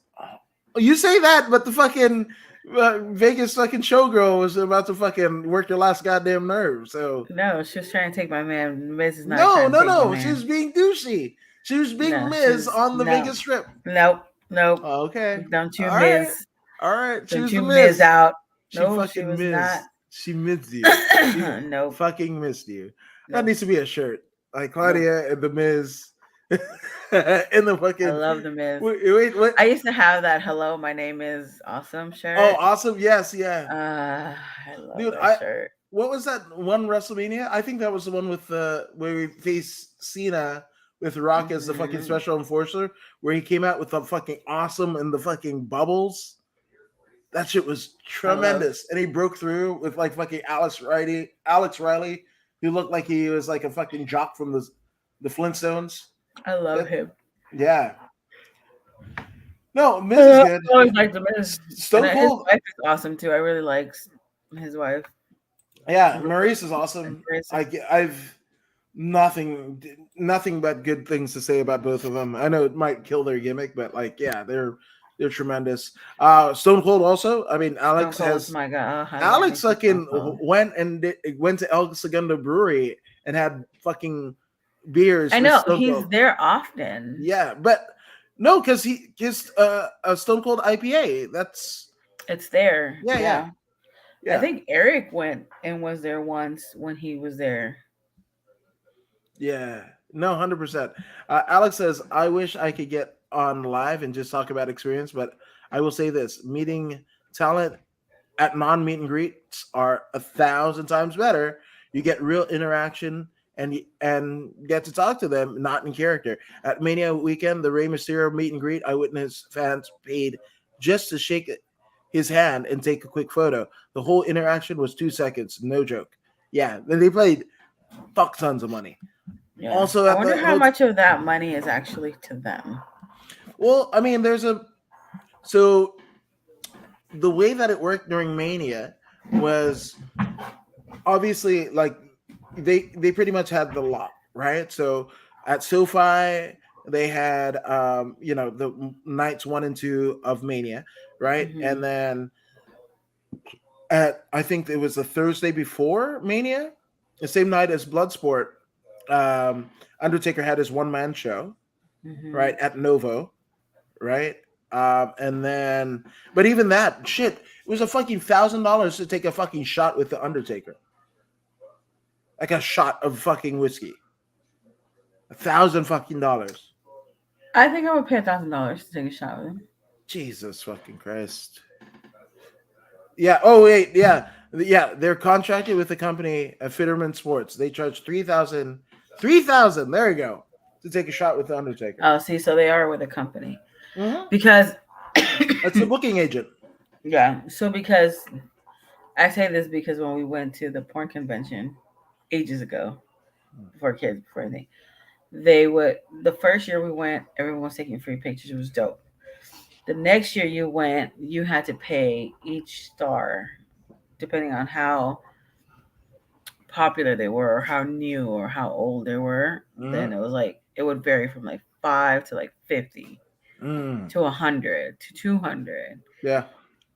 you say that, but the fucking Vegas fucking showgirl was about to fucking work your last goddamn nerve. So No, she was trying to take my man. Miz is not no, trying to no, take my no. She man. was being douchey. She was being No, Miz on the no, Vegas Strip. nope. Nope. Okay. Don't you All right. miss. All right. She Don't was you the miss Miz. out. She No, she fucking was not. missed. She missed you. She Nope. fucking missed you. That Nope. needs to be a shirt. Like Nope. Claudia and the Miz in the I fucking. love the Miz. Wait, what? I used to have that "Hello, my name is awesome" Oh, shirt. awesome. Yes, yeah. I love Dude, that shirt. what was that one WrestleMania? I think that was the one with where we faced Cena with Rock as the fucking Mhm. special enforcer, where he came out with the fucking awesome and the fucking bubbles. That shit was tremendous, and he broke through with like fucking Alex Riley, who looked like he was like a fucking jock from the Flintstones. I love That- him. yeah. No, Miz is good. I always liked the Miz. Stone And his Cold. wife is awesome too. I really like his wife. Yeah, Maurice is awesome. Maurice. I've nothing but good things to say about both of them. I know it might kill their gimmick, but like, yeah, they're tremendous. Stone Cold also. I mean, Alex Stone Cold, has my God. I love Alex me some fucking Stone Cold. went to El Segundo Brewery and had fucking beers. I with know Stone he's Cold. there often. Yeah, but no, because he just a Stone Cold IPA. That's It's there. yeah. I think Eric went and was there once when he was there. Yeah, no, 100%. Alex says, "I wish I could get on live and just talk about experience, but I will say this: meeting talent at non-meet and greets are 1,000 times better. You get real interaction and get to talk to them, not in character. At Mania weekend, the Rey Mysterio meet and greet, I witnessed fans paid just to shake his hand and take a quick photo. The whole interaction was 2 seconds, no joke. Yeah, then they played fuck tons of money. Yeah. Also, I at wonder the how much of that money is actually to them. Well, I mean, so the way that it worked during Mania was obviously like they pretty much had the lot, right? So at SoFi they had the nights 1 and 2 of Mania, right? Mhm. And then I think it was the Thursday before Mania, the same night as Bloodsport, Undertaker had his one-man show, Mhm. right, at Novo, right? And then, but even that shit, it was a fucking $1,000 to take a fucking shot with the Undertaker, like a shot of fucking whiskey. $1,000 fucking dollars. I think I would pay $1,000 to take a shot with him. Jesus fucking Christ. Yeah. Oh wait. Yeah. Yeah. They're contracted with the company Fitterman Sports. They charge $3,000. $3,000. There you go. To take a shot with the Undertaker. Oh, see, so they are with a company Mhm. because That's the booking agent. yeah. So because I say this because when we went to the porn convention ages ago, before kids, before anything, the first year we went, everyone was taking free pictures. It was dope. The next year you went, you had to pay each star, depending on how popular they were, or how new, or how old they were. Then it was like it would vary from like 5 to like 50 to 100 to 200. Yeah.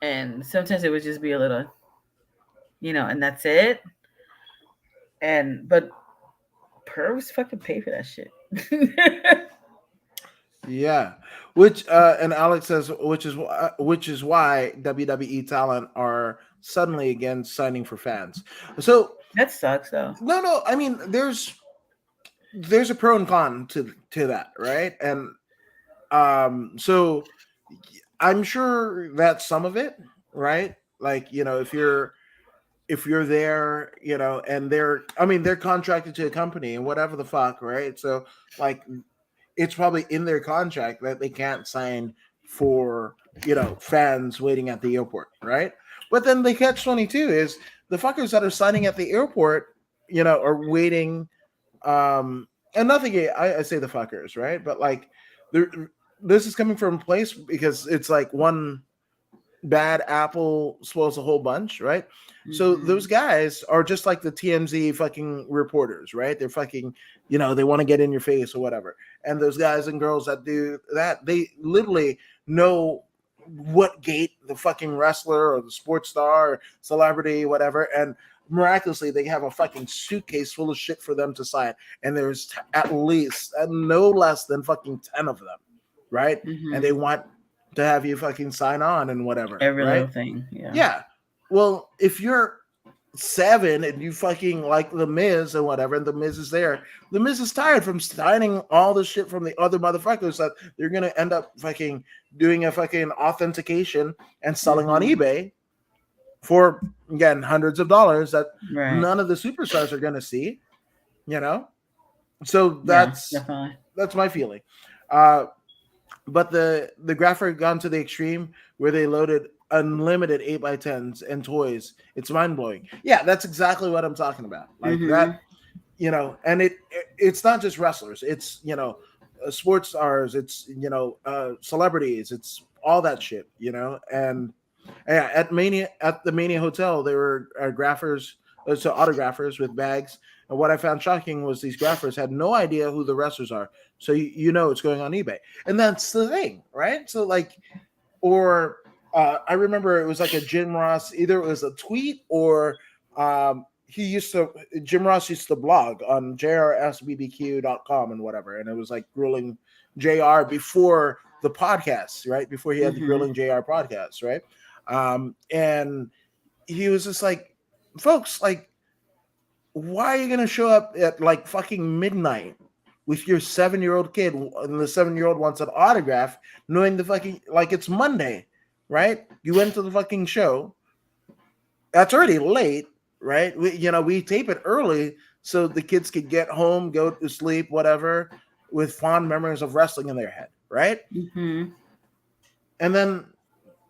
And sometimes it would just be a little, and that's it. But pervs fucking pay for that shit. Yeah, which and Alex says, which is why WWE talent are suddenly again signing for fans. So That sucks though. no, I mean there's a pro and con to that, right? And so I'm sure that some of it, right? Like if you're there, and they're contracted to a company and whatever the fuck, right? So like it's probably in their contract that they can't sign for fans waiting at the airport, right? But then the catch-22 is the fuckers that are signing at the airport, are waiting. And nothing, I say the fuckers, right? But like, this is coming from a place because it's like one bad apple spoils a whole bunch, right? So those guys are just like the TMZ fucking reporters, right? They're fucking, they want to get in your face or whatever. And those guys and girls that do that, they literally know what gate the fucking wrestler or the sports star or celebrity, whatever, and miraculously they have a fucking suitcase full of shit for them to sign. And there's at least no less than fucking 10 of them, right? And they want to have you fucking sign on and whatever, Every right? little thing. Yeah. Yeah. Well, if you're 7 and you fucking like the Miz and whatever, and the Miz is there, the Miz is tired from signing all the shit from the other motherfuckers that they're gonna end up fucking doing a fucking authentication and selling on Mhm. eBay for, again, hundreds of dollars that Right. none of the superstars are gonna see, you know. So Yeah, definitely. that's my feeling. Uh, but the graphic gone to the extreme where they loaded unlimited 8x10s and toys. It's mind blowing. Yeah, that's exactly what I'm talking about. Like Mhm. that, and it's not just wrestlers. It's sports stars. It's celebrities. It's all that shit. And yeah, at the Mania Hotel, there were graphers, so autographers with bags. And what I found shocking was these graphers had no idea who the wrestlers are. So it's going on eBay, and that's the thing, right? So like, or I remember it was like a Jim Ross. Either it was a tweet or Jim Ross used to blog on jrsbbq.com and whatever, and it was like grilling JR before the podcast, right? Before he had the Mhm. grilling JR podcast, right? And he was just like, folks, like, why are you gonna show up at like fucking midnight with your 7-year-old kid, and the 7-year-old wants an autograph, knowing the fucking, like, it's Monday, right? You went to the fucking show. That's already late, right? We tape it early so the kids could get home, go to sleep, whatever, with fond memories of wrestling in their head, right? Mhm. And then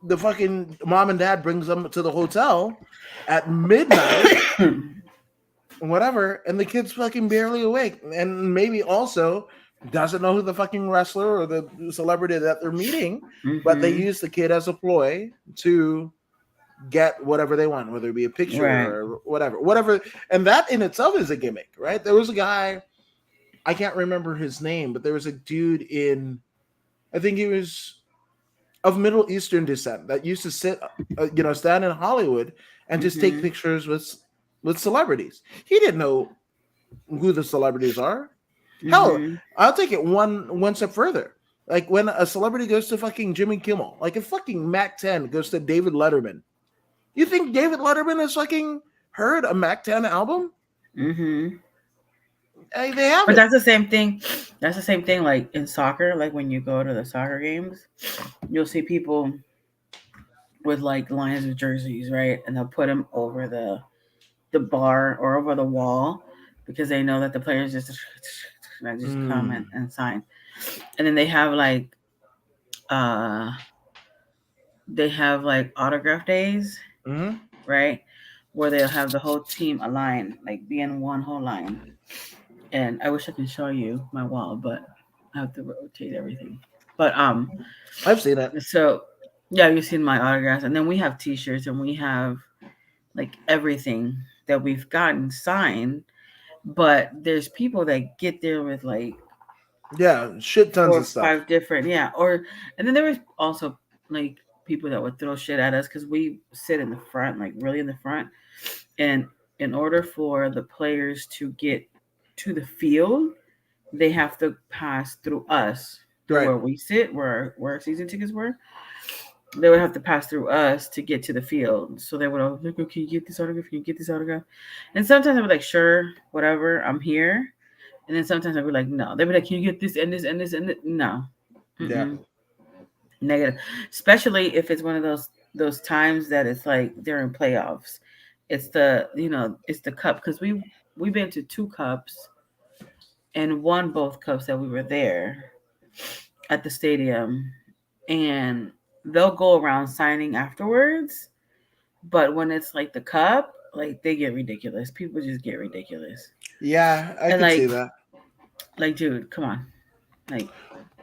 the fucking mom and dad brings them to the hotel at midnight, whatever, and the kid's fucking barely awake, and maybe also doesn't know who the fucking wrestler or the celebrity that they're meeting, but they Mhm. use the kid as a ploy to get whatever they want, whether it be a picture Right. or whatever. And that in itself is a gimmick, right? There was a guy, I can't remember his name, but there was a dude I think he was of Middle Eastern descent that used to stand in Hollywood and just take Mhm. pictures with celebrities. He didn't know who the celebrities are. Hell, Mhm. I'll take it one step further. Like when a celebrity goes to fucking Jimmy Kimmel, like if fucking Mac 10 goes to David Letterman, you think David Letterman has fucking heard a Mac 10 album? Mhm. They But haven't. that's the same thing. That's the same thing like in soccer, like when you go to the soccer games, you'll see people with like Lions of jerseys, right? And they'll put them over the bar or over the wall because they know that the players just come Mm. and sign. And then uh they have like autograph days, Mm-hmm. right? Where they'll have the whole team align, like be in one whole line. And I wish I could show you my wall, but I have to rotate everything. But I've seen it. so yeah, you've seen my autographs, and then we have T-shirts, and we have like everything that we've gotten signed. But there's people that get there with like Yeah, shit tons four of or stuff. five different, yeah, or and then there was also like people that would throw shit at us because we sit in the front, like really in the front, and in order for the players to get to the field, they have to pass through us, through Right. where we sit, where our season tickets were. They would have to pass through us to get to the field. So they would always like, "Oh, can you get this autograph? Can you get this autograph?" And sometimes I'd be like, "Sure, whatever, I'm here." And then sometimes I'd be like, "No." They'd be like, "Can you get this and this and this and this?" No, Yeah. mm-mm. Negative. Especially if it's one of those times that it's like they're in playoffs. It's it's the cup because we've been to two cups and won both cups that we were there at the stadium, and they'll go around signing afterwards. But when it's like the cup, like they get ridiculous. People just get ridiculous. Yeah, I And could see that. like dude, come on. Like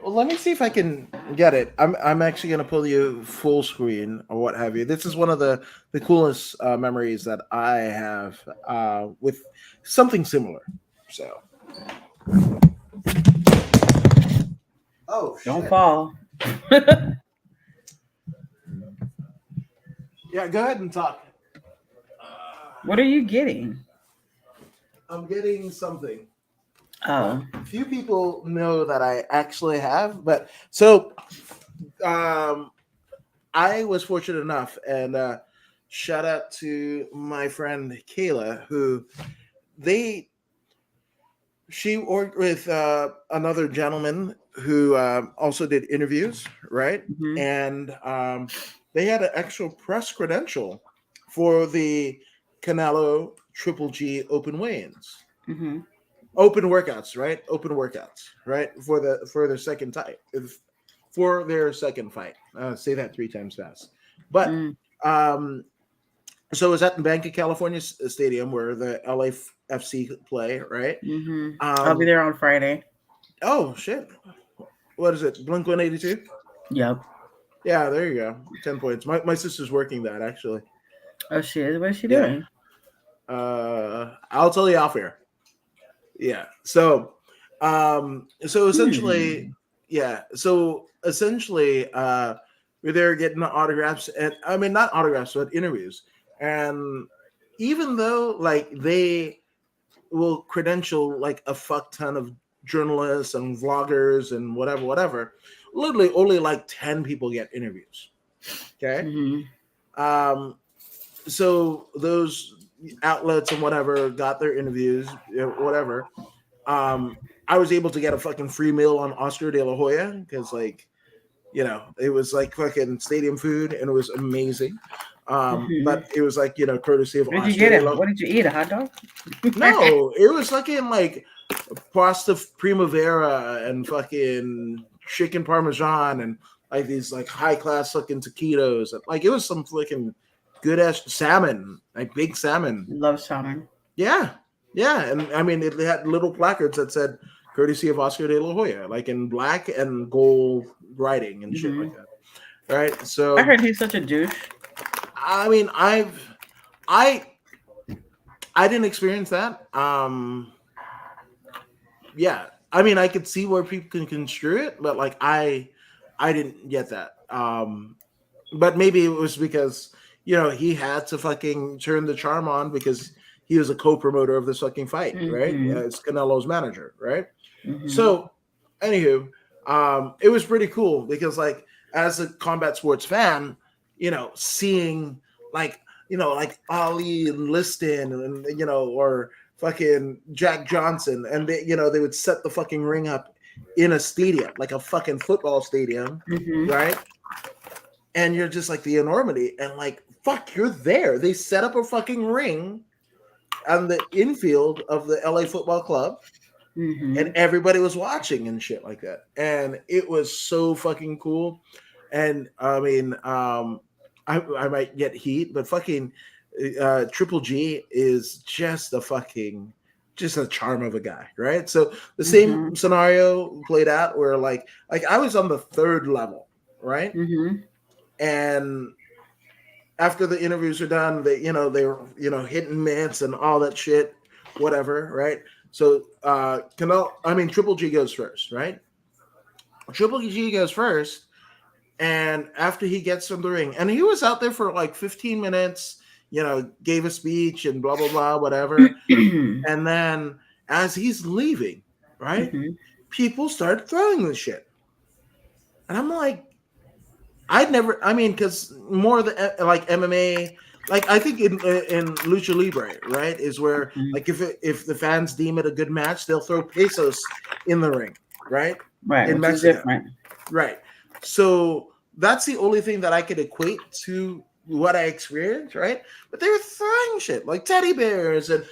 Well, let me see if I can get it. I'm actually gonna pull you full screen or what have you. This is one of the coolest memories that I have with something similar. So, oh don't shit. fall. Yeah, go ahead and talk. What are you getting? I'm getting something that Oh. few people know that I actually have, but so um, I was fortunate enough, and shout out to my friend Kayla, who they she worked with another gentleman who also did interviews, right? Mm-hmm. And they had an actual press credential for the Canelo Triple G Open Weigh-ins, Mm-hmm. open workouts, right? Open workouts, right? For their second type, for their second fight. Say that 3 times fast. But Mm. um, so it was at the Bank of California Stadium where the LAFC play, right? Mm-hmm. I'll be Um, there on Friday. oh shit, what is it? Blink 182. Yep. Yeah, there you go. 10 points. My sister's working that actually. Oh shit! What is she Yeah. doing? I'll tell you off here. Yeah. So essentially, Hmm. yeah. So essentially, we're there getting autographs, and I mean not autographs, but interviews. And even though like they will credential like a fuck ton of journalists and vloggers and whatever, literally only like 10 people get interviews. Okay. Mm-hmm. Um, so those outlets and whatever got their interviews, whatever. I was able to get a fucking free meal on Oscar de la Hoya because, like, it was like fucking stadium food and it was amazing. Mm-hmm. But it was like, courtesy of What did you Oscar get de him? la. What did you eat? A hot dog? No, it was fucking like pasta primavera and fucking chicken parmesan and like these like high class fucking taquitos. Like it was some fucking good ass salmon, like big salmon. Love salmon. Yeah, yeah, and I mean it had little placards that said "courtesy of Oscar de la Hoya," like in black and gold writing and shit Mm-hmm. like that. Right. I So heard he's such a douche. I mean, I I didn't experience that. Yeah, I mean, I could see where people can construe it, but like I didn't get that. But maybe it was because he had to fucking turn the charm on because he was a co-promoter of this fucking fight, right? Mm-hmm. It's Canelo's manager, right? Mm-hmm. So, anywho, it was pretty cool because, like, as a combat sports fan, seeing like like Ali and Liston and or fucking Jack Johnson, and they would set the fucking ring up in a stadium, like a fucking football stadium, Mm-hmm. right? And you're just like the enormity, and like fuck, you're there. They set up a fucking ring on the infield of the LA Football Club, and Mm-hmm. everybody was watching and shit like that, and it was so fucking cool. And I mean, I might get heat, but fucking Triple G is just a charm of a guy, right? So the same Mm-hmm. scenario played out where like I was on the third level, right? Mm-hmm. And after the interviews were done, they were hitting mitts and all that shit, whatever, right? So Triple G goes first, right? Triple G goes first, and after he gets from the ring, and he was out there for like 15 minutes, gave a speech and blah blah blah, whatever. And then as he's leaving, right, Mm-hmm. people start throwing the shit, and I'm like, I'd never. I mean, because more of the like MMA, like I think in lucha libre, right, is where Mm-hmm. like if the fans deem it a good match, they'll throw pesos in the ring, right, Right, in which is Mexico, different. right. So that's the only thing that I could equate to what I experienced, right? But they were throwing shit like teddy bears, and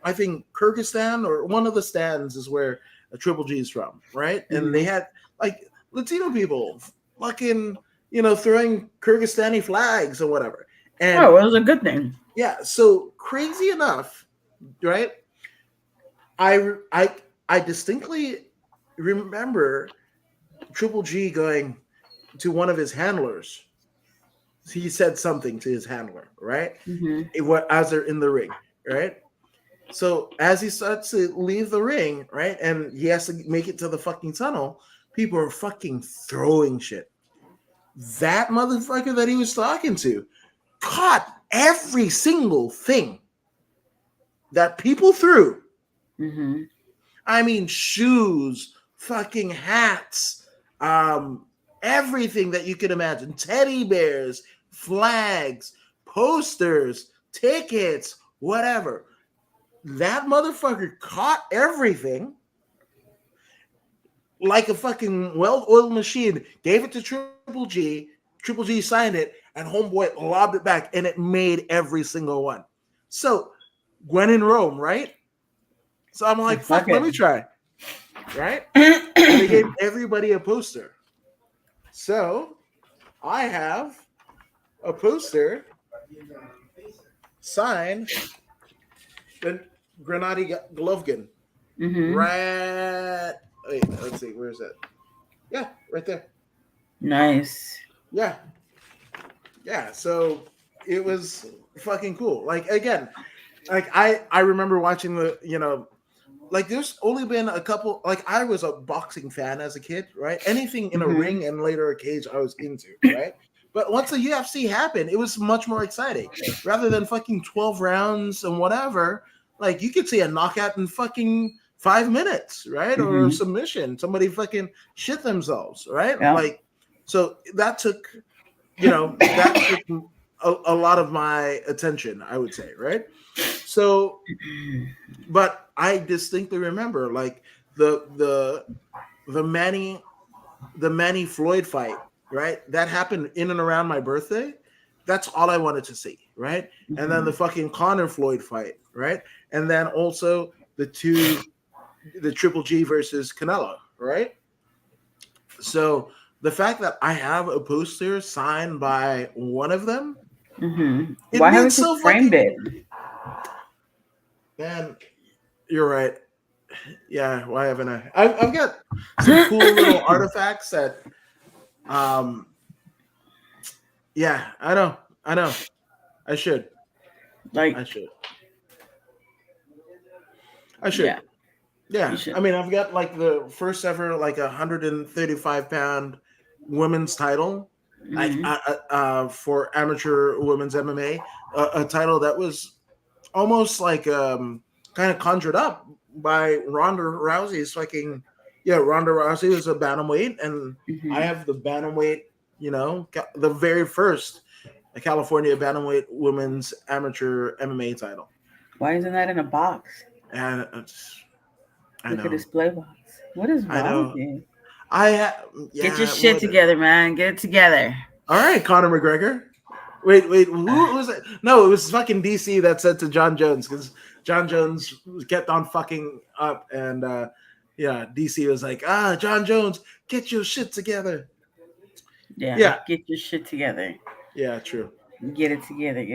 I think Kyrgyzstan or one of the stands is where a Triple G is from, right? And they Mm-hmm. had like Latino people fucking throwing Kyrgyzstani flags or whatever. Oh, And well, it was a good thing. yeah, so crazy enough, right? I I I distinctly remember Triple G going to one of his handlers. He said something to his handler, right? Mm-hmm. As they're in the ring, right? So as he starts to leave the ring, right, and he has to make it to the fucking tunnel, people are fucking throwing shit. That motherfucker that he was talking to caught every single thing that people threw. Mm-hmm. I mean, shoes, fucking hats, um, everything that you could imagine: teddy bears, flags, posters, tickets, whatever. That motherfucker caught everything like a fucking well-oiled machine, gave it to Triple G. Triple G signed it, and Homeboy lobbed it back, and it made every single one. So, Gwen in Rome, right? So I'm like, fuck, let me try. Right? And they gave everybody a poster. So, I have a poster signed the Gennady Golovkin. Mm-hmm. Right. Wait, let's see. Where's that? Yeah, right there. Nice. Yeah. Yeah. So it was fucking cool. Like, again, like I remember watching like there's only been a couple, like I was a boxing fan as a kid, right? Anything in a ring and later a cage I was into, right? But once the UFC happened, it was much more exciting. Rather than fucking 12 rounds and whatever, like you could see a knockout in fucking 5 minutes, right? Or a submission. Somebody fucking shit themselves, right? Yeah. Like, so that took, that took a lot of my attention, I would say, right? So, but I distinctly remember like the Manny Floyd fight, right? That happened in and around my birthday. That's all I wanted to see, right? And then the fucking Conor Floyd fight, right? And then also the Triple G versus Canelo, right? So the fact that I have a poster signed by one of them, Why haven't you framed it? Man, you're right. Yeah, why haven't I? I've got some cool little artifacts that, yeah, I know. I should. I should. Yeah. I mean, I've got like the first ever like 135-pound women's title, like for amateur women's MMA, a title that was almost like kind of conjured up by Ronda Rousey's fucking Ronda Rousey was a bantamweight, and I have the bantamweight, the very first California bantamweight women's amateur MMA title. Why isn't that in a box? And I know. Like a display box. What is wrong with you? Get your shit together, man. Get it together. All right, Conor McGregor. Wait, who was it? No, it was fucking DC that said to John Jones, because John Jones kept on fucking up, and DC was like, John Jones, get your shit together. Yeah, get your shit together. Yeah, true. Get it together.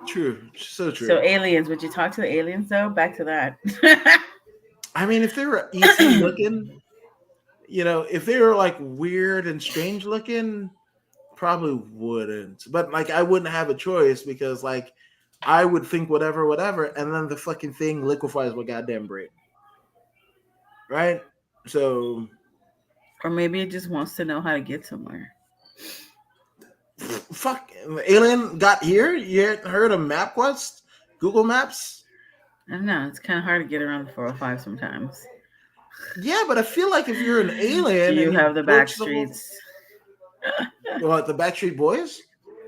True, so true. So aliens, would you talk to the aliens though? Back to that. I mean, if they were ET looking, if they were like weird and strange looking, probably wouldn't. But like I wouldn't have a choice, because like I would think whatever, and then the fucking thing liquefies my goddamn brain. Right? So, or maybe it just wants to know how to get somewhere. Fuck, the alien got here? You heard of MapQuest? Google Maps? I don't know. It's kind of hard to get around the 405 sometimes. Yeah, but I feel like if you're an alien, do you have the back streets? What, the Backstreet Boys?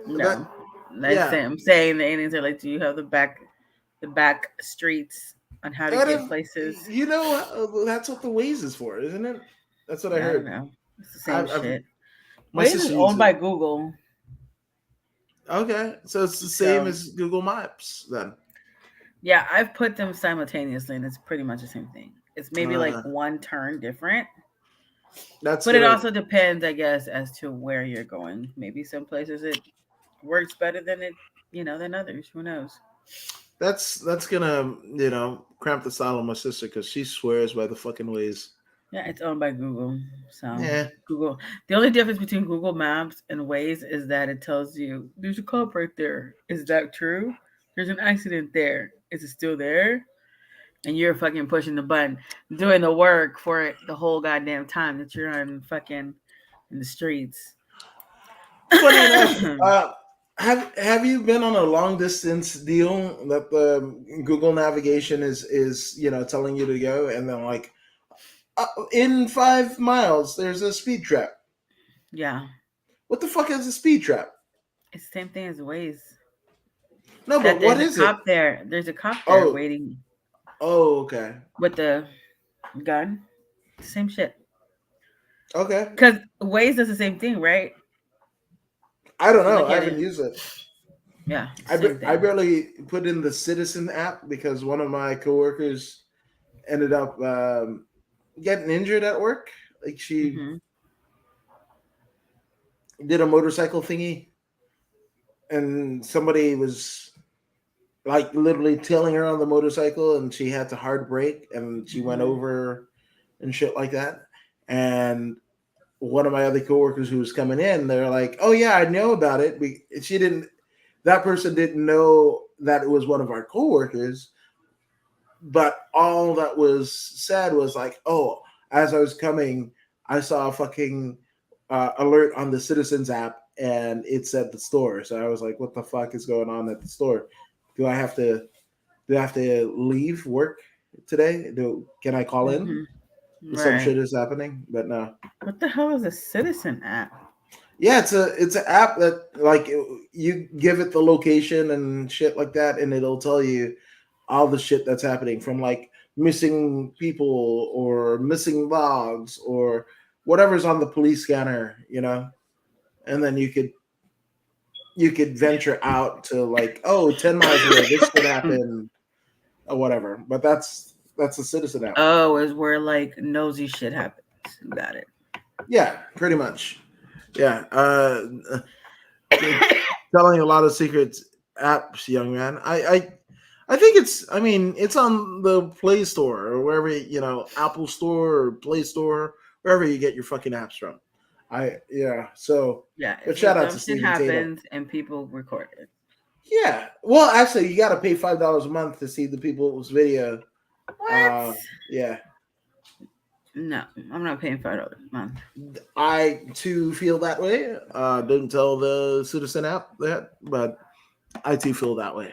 No, I'm saying the aliens are like, do you have the back streets on how to get places? That's what the Waze is for, isn't it? That's what I heard. I don't know. It's the same shit. My Waze is owned by Google. Okay, so it's the same as Google Maps then. Yeah, I've put them simultaneously, and it's pretty much the same thing. It's maybe like one turn different. But it also depends, I guess, as to where you're going. Maybe some places it works better than than others. Who knows? That's gonna cramp the style of my sister, because she swears by the fucking Waze. Yeah, it's owned by Google. So yeah. Google. The only difference between Google Maps and Waze is that it tells you there's a cop right there. Is that true? There's an accident there. Is it still there? And you're fucking pushing the button, doing the work for it the whole goddamn time that you're on fucking in the streets. Funny enough, have you been on a long distance deal that the Google navigation is telling you to go, and then like in 5 miles there's a speed trap? Yeah. What the fuck is a speed trap? It's the same thing as Waze. No, That but what there's a is it? cop there. There's a cop there Oh, waiting oh, okay, with the gun. Same shit. okay. Because Waze does the same thing, right? I don't If you know. look I at it, haven't used it. yeah, same I thing. barely put in the Citizen app because one of my coworkers ended up getting injured at work. Like she Hmm. did a motorcycle thingy, and somebody was like literally tailing her on the motorcycle, and she had to hard brake, and she went Hmm. over and shit like that. And one of my other coworkers who was coming in, they're like, "Oh yeah, I know about it." She didn't. That person didn't know that it was one of our coworkers, but all that was said was like, "Oh, as I was coming, I saw a fucking alert on the Citizens app, and it said the store." So I was like, "What the fuck is going on at the store? Do I have to do I have to leave work today? Can I call in? Hmm. Some Right. shit is happening." But no. What the hell is a citizen app? Yeah, it's an app that like you give it the location and shit like that, and it'll tell you all the shit that's happening from like missing people or missing logs or whatever's on the police scanner, you know. And then you could venture out to like, oh, 10 miles away, this could happen or whatever. But that's a citizen app. Oh, is where like nosy shit happens. Got it. Yeah, pretty much. Yeah. Telling a lot of secrets apps, young man. I think I mean it's on the Play Store or wherever Apple Store or Play Store, wherever you get your fucking apps from. So Yeah, but if shout out to dumb shit Steven Tatum. happens and people record it. Yeah. Well, actually, you got to pay $5 a month to see the people's video. What? Yeah. No, I'm not paying $5 a month. I too feel that way. Didn't tell the Citizen app that, but I too feel that way.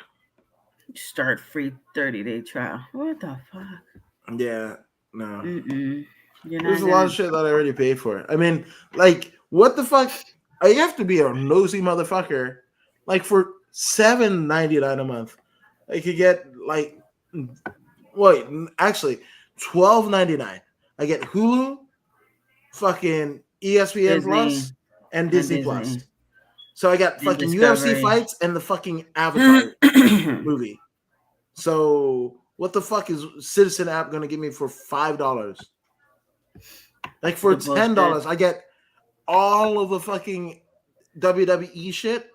Start free 30-day trial. What the fuck? Yeah. No. Mm-mm. You're There's not a lot gonna. of shit that I already paid for. I mean, like, what the fuck? I have to be a nosy motherfucker. Like for $7.99 a month, I could get like, wait, actually, $12.99. I get Hulu, fucking ESPN Disney Plus, and and Disney Plus. Disney So I got and fucking UFC Discovery. fights and the fucking Avatar movie. So what the fuck is Citizen app gonna give me for $5? Like for The bullshit. $10, I get all of the fucking WWE shit,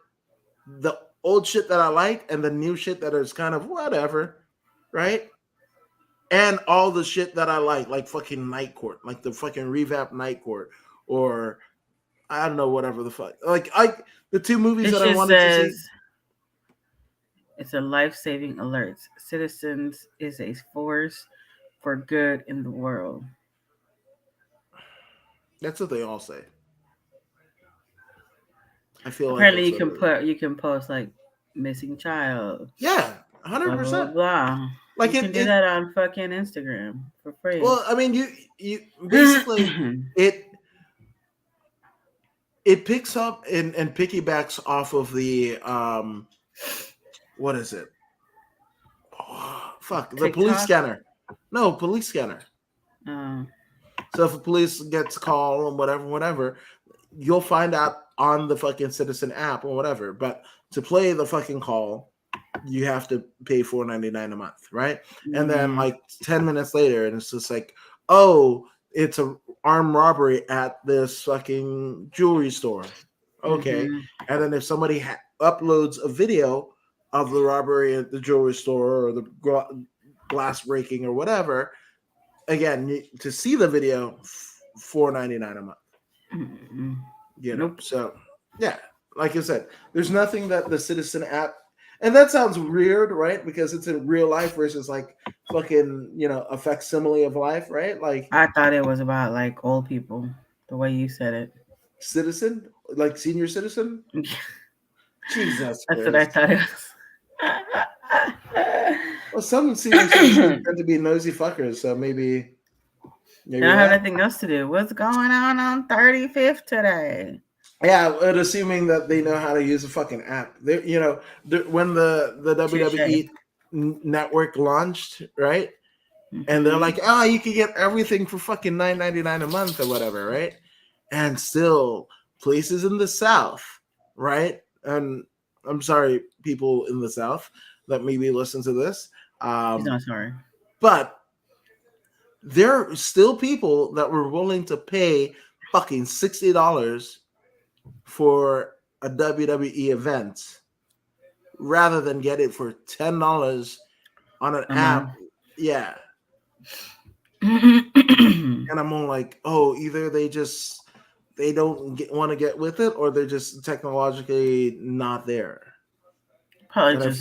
the old shit that I like, and the new shit that is kind of whatever, right? And all the shit that I like fucking Night Court, like the fucking revamped Night Court, or I don't know, whatever the fuck. The two movies This that I shit wanted to see. says it's a life-saving alert. Citizens is a force for good in the world. That's what they all say. I feel like Apparently, that's what. you can post like missing child, Yeah, hundred blah blah blah percent. blah. Like You can do that on fucking Instagram for free. Well, I mean, you basically it it picks up and piggybacks off of the what is it? Oh, fuck, the police TikTok. scanner. No, police scanner. Oh, So if a police gets call or whatever, you'll find out on the fucking Citizen app or whatever. But to play the fucking call, you have to pay $4.99 a month, right? And then mhm, like 10 minutes later, and it's just like, oh, it's a armed robbery at this fucking jewelry store. Okay. mhm. And then if somebody uploads a video of the robbery at the jewelry store or the glass breaking or whatever, again, to see the video, $4.99 a month. Mm-mm. Nope. So yeah, like I said, there's nothing that the Citizen app, and that sounds weird, right? Because it's in real life versus like fucking a facsimile of life, right? Like I thought it was about like old people, the way you said it. citizen, like senior citizen. Jesus That's what I Christ. thought it Well, some senior citizens tend to be nosy fuckers, so maybe I don't have nothing else to do. What's going on 35th today? Yeah, but assuming that they know how to use a fucking app. They, when the WWE network launched, right? And they're like, oh, you can get everything for fucking $9.99 a month or whatever, right? And still, places in the South, right? And I'm sorry, people in the South that maybe listen to this. He's not sorry. But there are still people that were willing to pay fucking $60 for a WWE event rather than get it for $10 on an app. Yeah. And I'm all like, oh, either they don't want to get with it, or they're just technologically not there. Probably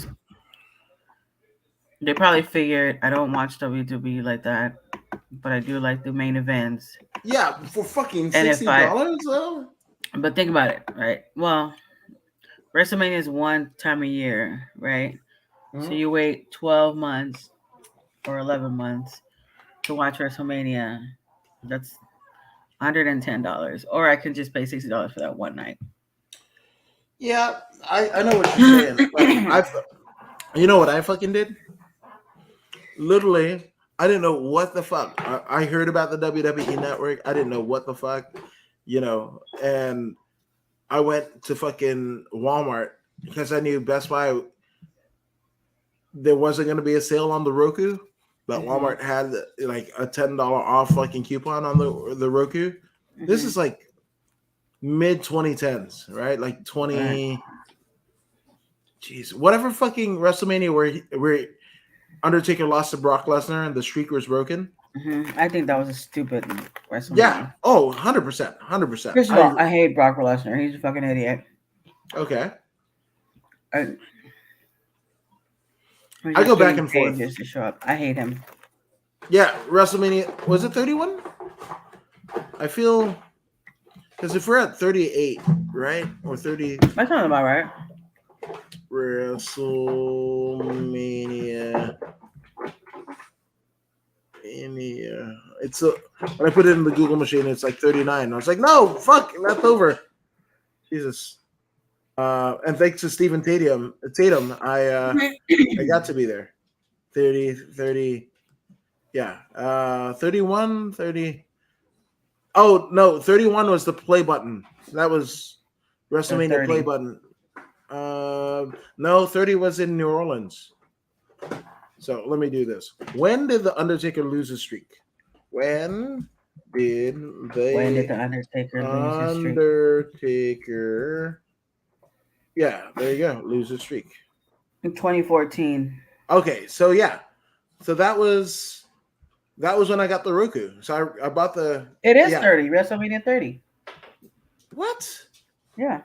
they probably figured I don't watch WWE like that, but I do like the main events. Yeah, for fucking $60 though. But think about it, right? Well, WrestleMania is one time a year, right? Mm-hmm. So you wait 12 months or 11 months to watch WrestleMania. That's $110, or I can just pay $60 for that one night. Yeah, I know what you're saying. You know what I fucking did? Literally, I didn't know what the fuck. I heard about the WWE Network. I didn't know what the fuck, and I went to fucking Walmart because I knew Best Buy, there wasn't going to be a sale on the Roku, but Walmart had like a $10 off fucking coupon on the Roku. Mm-hmm. This is like mid 2010s, right? Like 20. Jeez, whatever fucking WrestleMania where Undertaker lost to Brock Lesnar and the streak was broken. Mm-hmm. I think that was a stupid WrestleMania. Yeah. Oh, 100%. First of all, I hate Brock Lesnar. He's a fucking idiot. Okay. I go back and forth. Just to show up. I hate him. Yeah, WrestleMania, was it 31? I feel, because if we're at 38, right? Or 30. That's not about right. WrestleMania. It's when I put it in the Google machine, it's like 39. I was like, no, fuck, that's over. Jesus. And thanks to Stephen Tatum, I got to be there. 30. Yeah. 31, 30. Oh, no, 31 was the play button. That was WrestleMania play button. No, 30 was in New Orleans. So let me do this. When did the Undertaker lose his streak? When did the Undertaker lose his streak? Undertaker. Yeah, there you go. Lose his streak. In 2014. Okay, so yeah. So that was when I got the Roku. So I bought the. It is 30. WrestleMania 30. What? Yeah.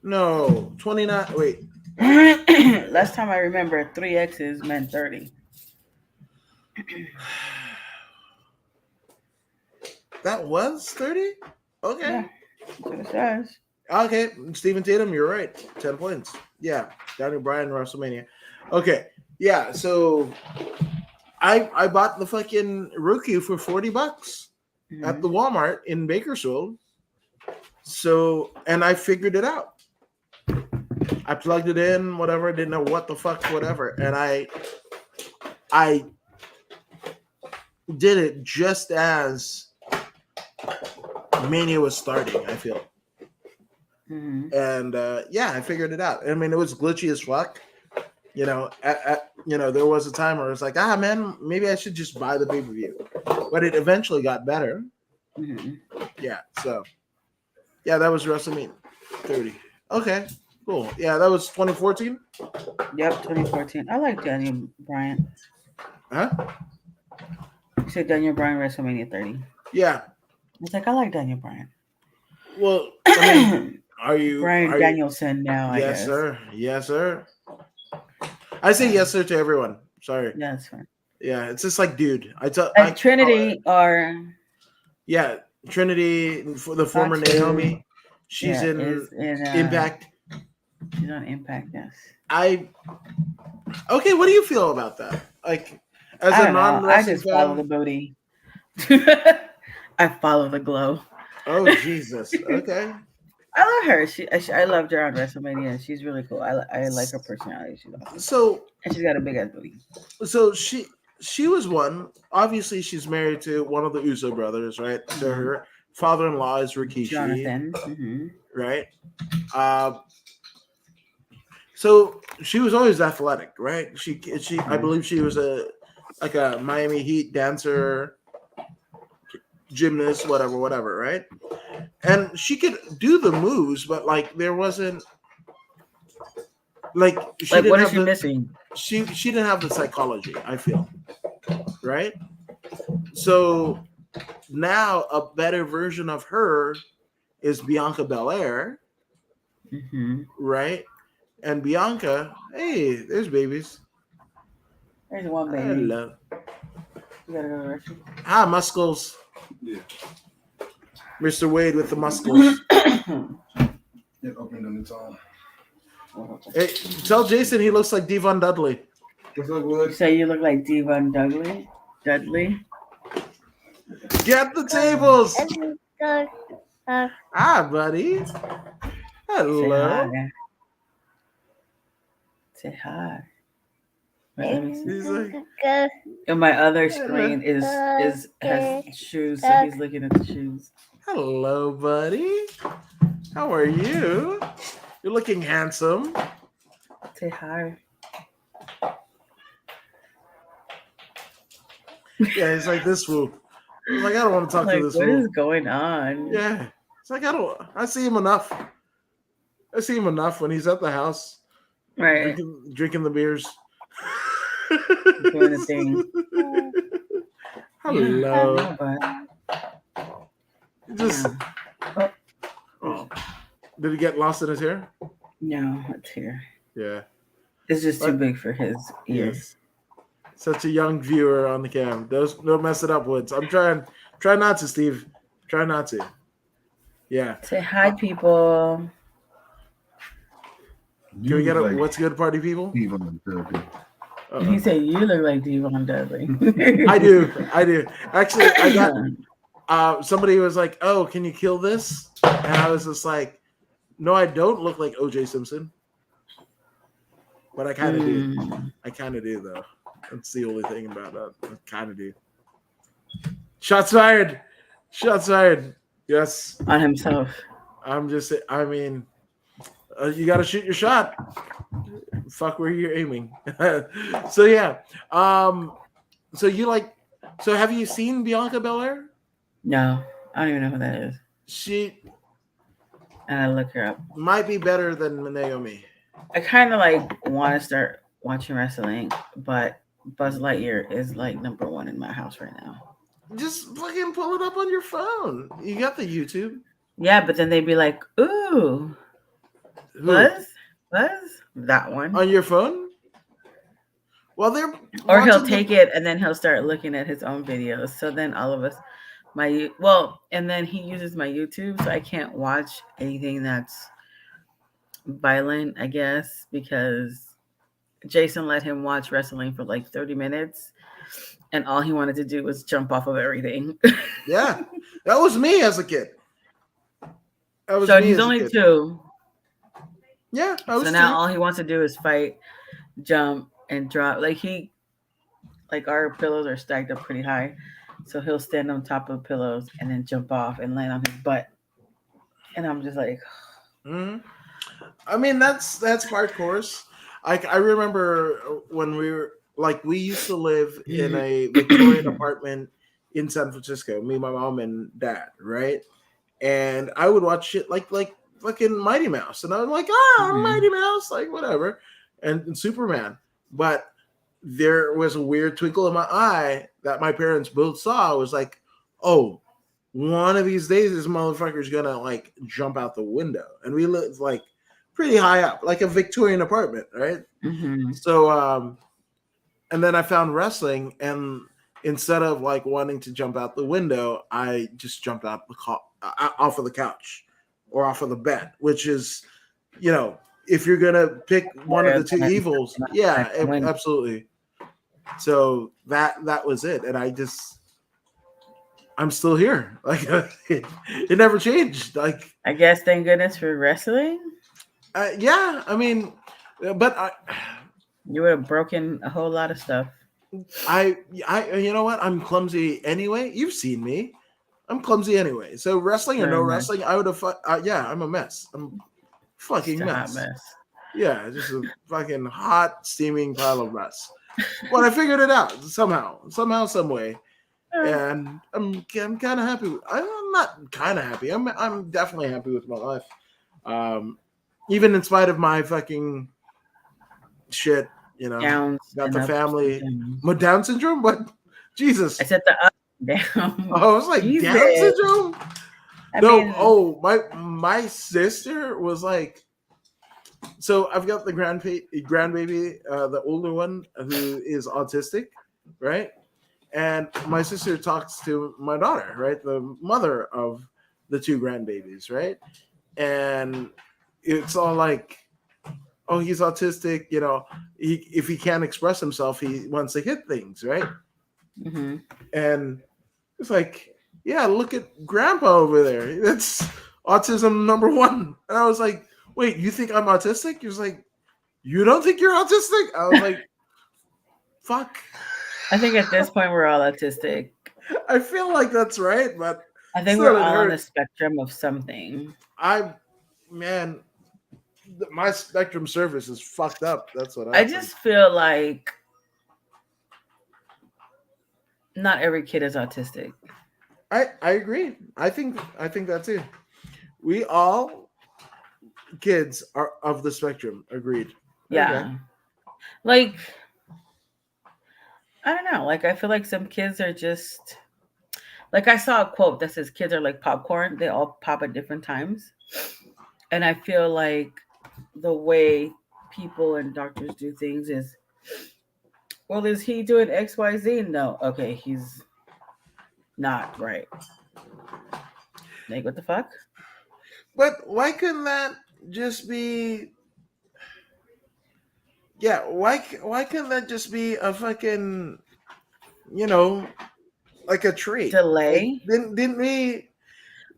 No, 29. Wait. Last time I remember, 3 X's meant 30. That was 30? Okay. Yeah, that's what it says. Okay, Stephen Tatum, you're right. 10 points. Yeah, Daniel Bryan, WrestleMania. Okay, yeah, so I bought the fucking Roku for $40 at the Walmart in Bakersfield. So, and I figured it out. I plugged it in, whatever. Didn't know what the fuck, whatever. And I did it just as Mania was starting, I feel. Mm-hmm. And yeah, I figured it out. I mean, it was glitchy as fuck. There was a time where it was like, man, maybe I should just buy the pay-per-view. But it eventually got better. Mm-hmm. Yeah, so yeah, that was WrestleMania 30. Okay. Cool. Yeah, that was 2014? Yep, 2014. I like Daniel Bryan. Huh? You said Daniel Bryan WrestleMania 30. Yeah. It's like, I like Daniel Bryan. Well, I mean, are you... Bryan Danielson now, I guess. Yes, sir. Yes, sir. I say yes, sir, to everyone. Sorry. Yeah, that's fine. Yeah, it's just like, dude. Trinity or... Yeah, Trinity, the former Naomi. She's in Impact. She's on Impact, yes. Okay, what do you feel about that? Like, as a non-wrestling I just follow the booty. I follow the glow. Oh Jesus. Okay. I love her. I loved her on WrestleMania. She's really cool. I like her personality. She's awesome. So And she's got a big ass booty. so she was one. Obviously, she's married to one of the Uso brothers, right? So her father-in-law is Rikishi, Jonathan. Mm-hmm. right? So she was always athletic, right? She I believe she was a Miami Heat dancer, gymnast, whatever, right? And she could do the moves, but like there wasn't like she Like, didn't what is have she the, missing? she didn't have the psychology, I feel, right? So now a better version of her is Bianca Belair, Mm-hmm. right? And Bianca, hey, there's babies. There's one baby. Hello. You gotta go to the restroom. Ah, muscles. Yeah. Mr. Wade with the muscles. It opened on its own. Hey, tell Jason he looks like Devon Dudley. What's up, You Wood? say you look like Devon Dudley? Get the tables. Ah, buddy. Say Hello. hi. Say hi. Wait, let me see. He's like, And my other screen has shoes, so he's looking at the shoes. hello, buddy. How are you? You're looking handsome. Say hi. Yeah, he's like this fool. He's like, I don't want to talk Like, to this what fool. is going on? Yeah. It's like I see him enough. I see him enough when he's at the house Right. drinking the beers. Doing a thing. Hello. Yeah, but Just yeah. oh. Did he get lost in his hair? No, it's here. Yeah. It's just too big for his ears. Yes. Such a young viewer on the cam. Don't mess it up, Woods. I'm trying. Try not to, Steve. Try not to. Yeah. Say hi, people. Can we get a what's good, party people? Devon Dudley. Uh-oh. He said you look like Devon Dudley. I do. Actually, I got somebody was like, "Oh, can you kill this?" And I was just like, "No, I don't look like O.J. Simpson, but I kind of do. I kind of do, though. That's the only thing about that. I kind of do." Shots fired. Shots fired. Yes. On himself. I'm just. I mean, you got to shoot your shot. Fuck where you're aiming. So yeah. So you like. So have you seen Bianca Belair? No, I don't even know who that is. She And I look her up. might be better than Naomi. I kind of like want to start watching wrestling, but Buzz Lightyear is like number one in my house right now. Just fucking pull it up on your phone. You got the YouTube. Yeah, but then they'd be like, "Ooh, Who? Buzz, that one." On your phone? Well, they're Or he'll watching take it and then he'll start looking at his own videos. So then all of us, and then he uses my YouTube, so I can't watch anything that's violent, I guess, because Jason let him watch wrestling for like 30 minutes, and all he wanted to do was jump off of everything. Yeah, that was me as a kid. That was So me he's as a only kid. 2. Yeah, I was So now two. all he wants to do is fight, jump, and drop. Like our pillows are stacked up pretty high. So he'll stand on top of pillows and then jump off and land on his butt. And I'm just like, Mhm. I mean, that's part course. I remember when we used to live in a Victorian apartment in San Francisco, me, my mom, and dad, right? And I would watch shit like fucking Mighty Mouse, and I'm like, Mhm. Mighty Mouse, like whatever, and Superman. But there was a weird twinkle in my eye that my parents both saw. I was like, oh, one of these days this motherfucker's gonna like jump out the window. And we lived like pretty high up, like a Victorian apartment, right? mm-hmm. So and then I found wrestling, and instead of like wanting to jump out the window, I just jumped out off of the couch or off of the bed, which is, if you're gonna pick one of the two evils, yeah, absolutely. So that was it, and I just I'm still here. Like it never changed. Like I guess thank goodness for wrestling. yeah, I mean, but You would have broken a whole lot of stuff. I, you know what? I'm clumsy anyway. You've seen me. I'm clumsy anyway. So wrestling or no Very much. wrestling, I would have. Yeah, I'm a mess. I'm a fucking Just a hot mess. mess. Yeah, just a fucking hot, steaming pile of mess. But I figured it out somehow, some way, and I'm kind of happy. I'm not kind of happy. I'm definitely happy with my life. Even in spite of my fucking shit, you know, Downs got and the ups family. and downs. My Down syndrome? What? Jesus. I said the up and down. Oh, I was like Jesus. Down syndrome? I No, mean, oh, my sister was like, so I've got the grandbaby, the older one who is autistic, right? And my sister talks to my daughter, right? The mother of the two grandbabies, right? And it's all like, oh, he's autistic, you know, if he can't express himself, he wants to hit things, right? mhm. And it's like, yeah, look at grandpa over there. That's autism number one. And I was like, wait, you think I'm autistic? He was like, you don't think you're autistic? I was like, fuck. I think at this point we're all autistic. I feel like that's right, but I think still, we're it all on the hurts. spectrum of something. Man, my spectrum service is fucked up. That's what I think. just feel like not every kid is autistic. I agree. I think that too. We all kids are of the spectrum. Agreed. Yeah. Okay. Like, I don't know. Like, I feel like some kids are just like I saw a quote that says kids are like popcorn. They all pop at different times. And I feel like the way people and doctors do things is, well, is he doing XYZ? No. Okay, he's not right. Like, what the fuck? But why couldn't that just be? Yeah, why couldn't that just be a fucking, you know, like a trait? Delay? Like, didn't we?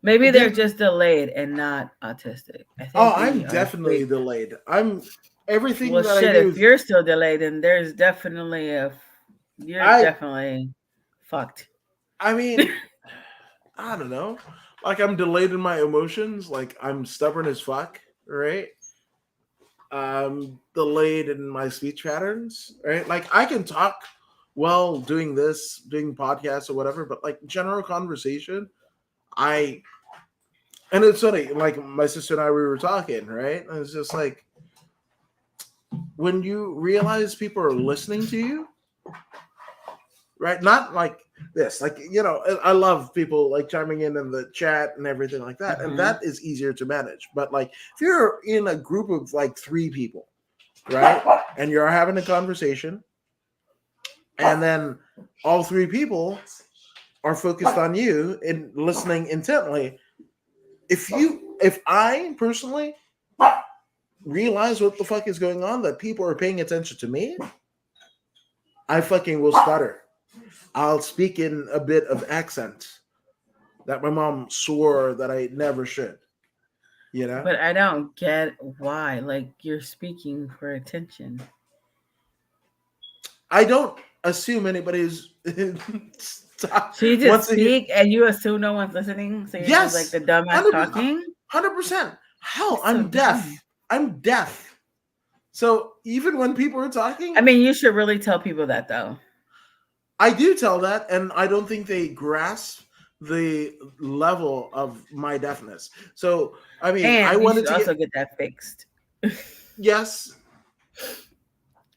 Maybe they're just delayed and not autistic. I think Oh, we I'm are definitely big- delayed. I'm everything Well, that I shit. do. If you're still delayed, then there's definitely you're definitely fucked. I mean, I don't know. Like I'm delayed in my emotions. Like I'm stubborn as fuck, right? I'm delayed in my speech patterns, right? Like I can talk well doing podcasts or whatever, but like general conversation, and it's funny, like my sister and I, we were talking, right? And it's just like when you realize people are listening to you, right? Not like this, like, you know, I love people like chiming in the chat and everything like that. And that is easier to manage. But like if you're in a group of like 3 people, right? And you're having a conversation, and then all 3 people are focused on you and listening intently. If I personally realize what the fuck is going on, that people are paying attention to me, I fucking will stutter. I'll speak in a bit of accent that my mom swore that I never should. You know? But I don't get why. Like, you're speaking for attention. I don't assume anybody's So you just speak and you assume no one's listening? So you're just like the dumbass talking? 100%. Hell, That's I'm so deaf. dumb. I'm deaf. So even when people are talking, I mean, you should really tell people that, though. I do tell that, and I don't think they grasp the level of my deafness. So I mean, And I you wanted should to also get that fixed. yes,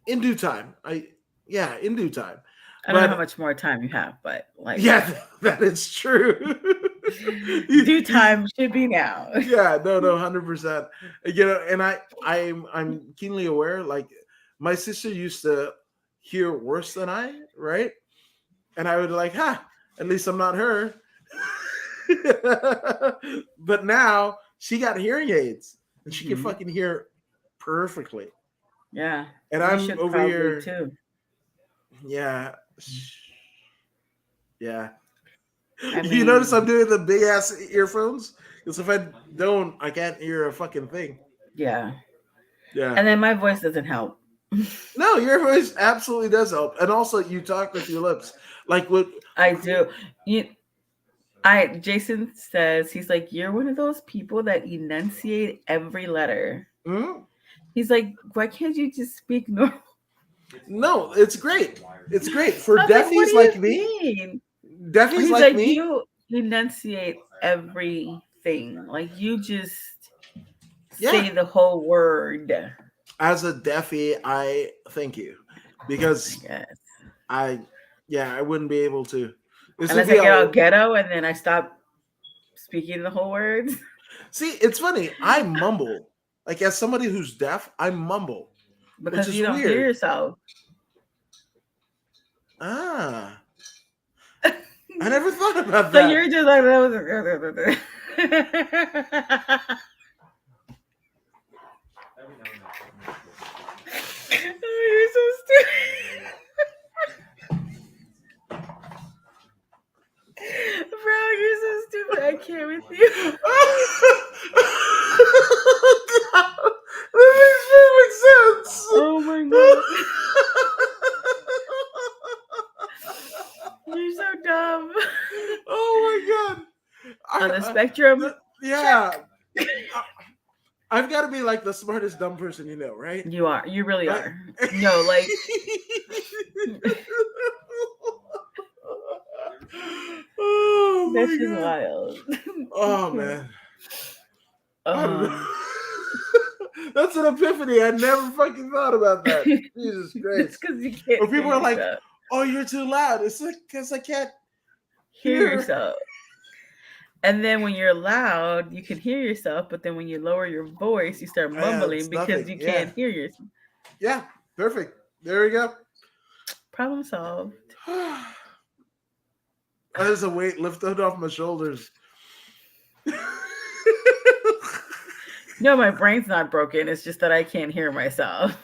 in due time. In due time. I don't know how much more time you have, but like, yeah, that is true. due time should be now. Yeah, no, 100%. You know, and I'm keenly aware. Like my sister used to hear worse than I, right? And I would be like, at least I'm not her. But now she got hearing aids and she can fucking hear perfectly. Yeah. And I'm over here too. Yeah. Yeah. You notice I'm mean, doing the big ass earphones? Because if I don't, I can't hear a fucking thing. yeah. Yeah. And then my voice doesn't help. No, your voice absolutely does help. And also you talk with your lips. Like what I do. Jason says, he's like, you're one of those people that enunciate every letter. hmm? He's like, why can't you just speak normal? No, it's great. It's great. For I was like, what deafies do like you me, mean? deafies He's like like, me, you enunciate everything. Like you just say yeah. the whole word. As a deafie, I thank you. Because Yes. I wouldn't be able to. This would Unless be I get all a ghetto and then I stop speaking the whole words. see, it's funny. I mumble. Like as somebody who's deaf, I mumble, which Because is you don't hear weird. yourself. Ah. I never thought about So that. you're just like oh, you're so stupid. Bro, you're so stupid. I can't with you. That makes perfect sense. Oh my god. You're so dumb. Oh my god. On the spectrum, Yeah. I've got to be like the smartest dumb person you know, right? you are. You really Right. are. No, like Oh that's my just god. wild. Oh man. I don't know. Um, That's an epiphany. I never fucking thought about that. Jesus it's Christ. because you can't Or people hear are like, yourself. oh, you're too loud. It's like, because I can't Hear hear. yourself. And then when you're loud, you can hear yourself, but then when you lower your voice, you start Yeah, mumbling it's because nothing. you Yeah. can't hear yourself. Yeah, perfect. There we go. Problem solved. There's a weight lifted off my shoulders. No, my brain's not broken. It's just that I can't hear myself.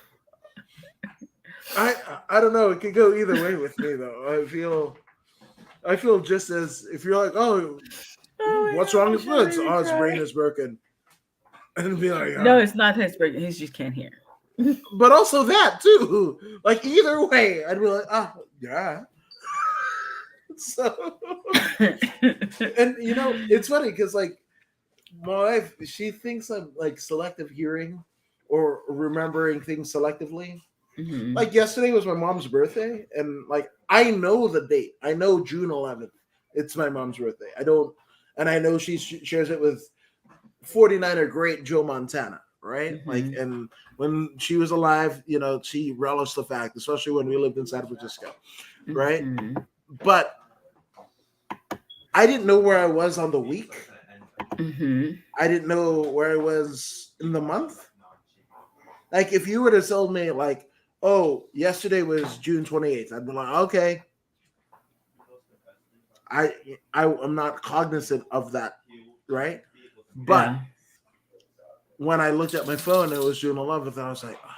I don't know. It could go either way with me though. I feel just as if you're like, oh, what's wrong with Woods? Oh, his brain is broken. And be like, No, it's not his brain. He just can't hear. but also that too. Like either way, I'd be like, oh yeah. So and you know, it's funny because like my wife, she thinks I'm like selective hearing or remembering things selectively. Mhm. Like yesterday was my mom's birthday, and like I know the date. I know June 11th. It's my mom's birthday. I don't, and I know she shares it with 49er great Joe Montana, right? Like, Mhm. and when she was alive, you know, she relished the fact, especially when we lived in San Francisco, right? Mhm. But I didn't know where I was on the week. Mhm. I didn't know where I was in the month. Like, if you were to tell me, like, oh, yesterday was June 28th, I'd be like, okay. I'm not cognizant of that, right? But Yeah. when I looked at my phone, it was June 11th, and I was like, oh,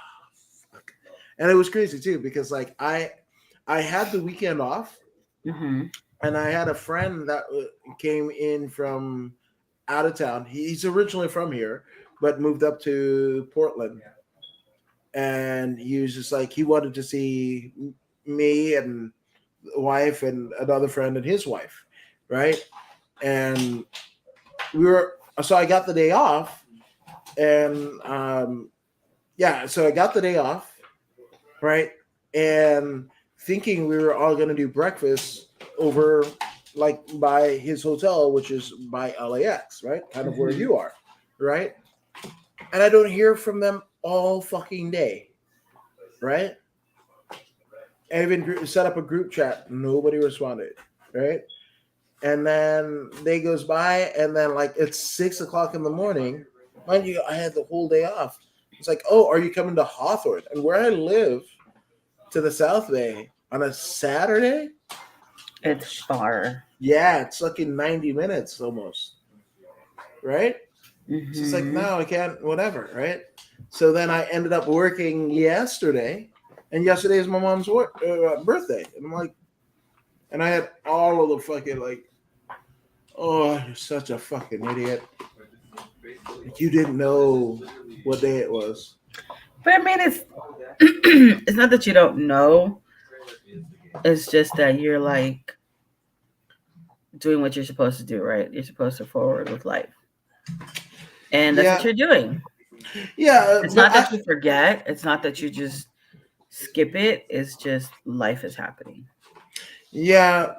fuck. And it was crazy too because like I had the weekend off, Mhm. and I had a friend that came in from out of town. He's originally from here, but moved up to Portland, and he was just like he wanted to see me and wife and another friend and his wife, right? And we were so I got the day off, and yeah, so I got the day off, right? And thinking we were all gonna do breakfast over like by his hotel, which is by LAX, right? Kind of where Mhm. you are, right? And I don't hear from them all fucking day, right? I even set up a group chat. Nobody responded, right? And then day goes by, and then like it's 6 o'clock in the morning. Mind you, I had the whole day off. It's like, oh, are you coming to Hawthorne? And where I live to the South Bay on a Saturday? It's far. Yeah, it's like in 90 minutes almost, right? So it's like, Mhm. no, I can't, whatever, right? So then I ended up working yesterday, and yesterday is my mom's birthday. And I'm like, and I had all of the fucking like Oh, you're such a fucking idiot. Like, you didn't know what day it was. But I mean, it's it's not that you don't know. It's just that you're like doing what you're supposed to do, right? You're supposed to forward with life, and that's what Yeah, you're doing. yeah, It's but not that you forget. It's not that you just skip it. It's just life is happening,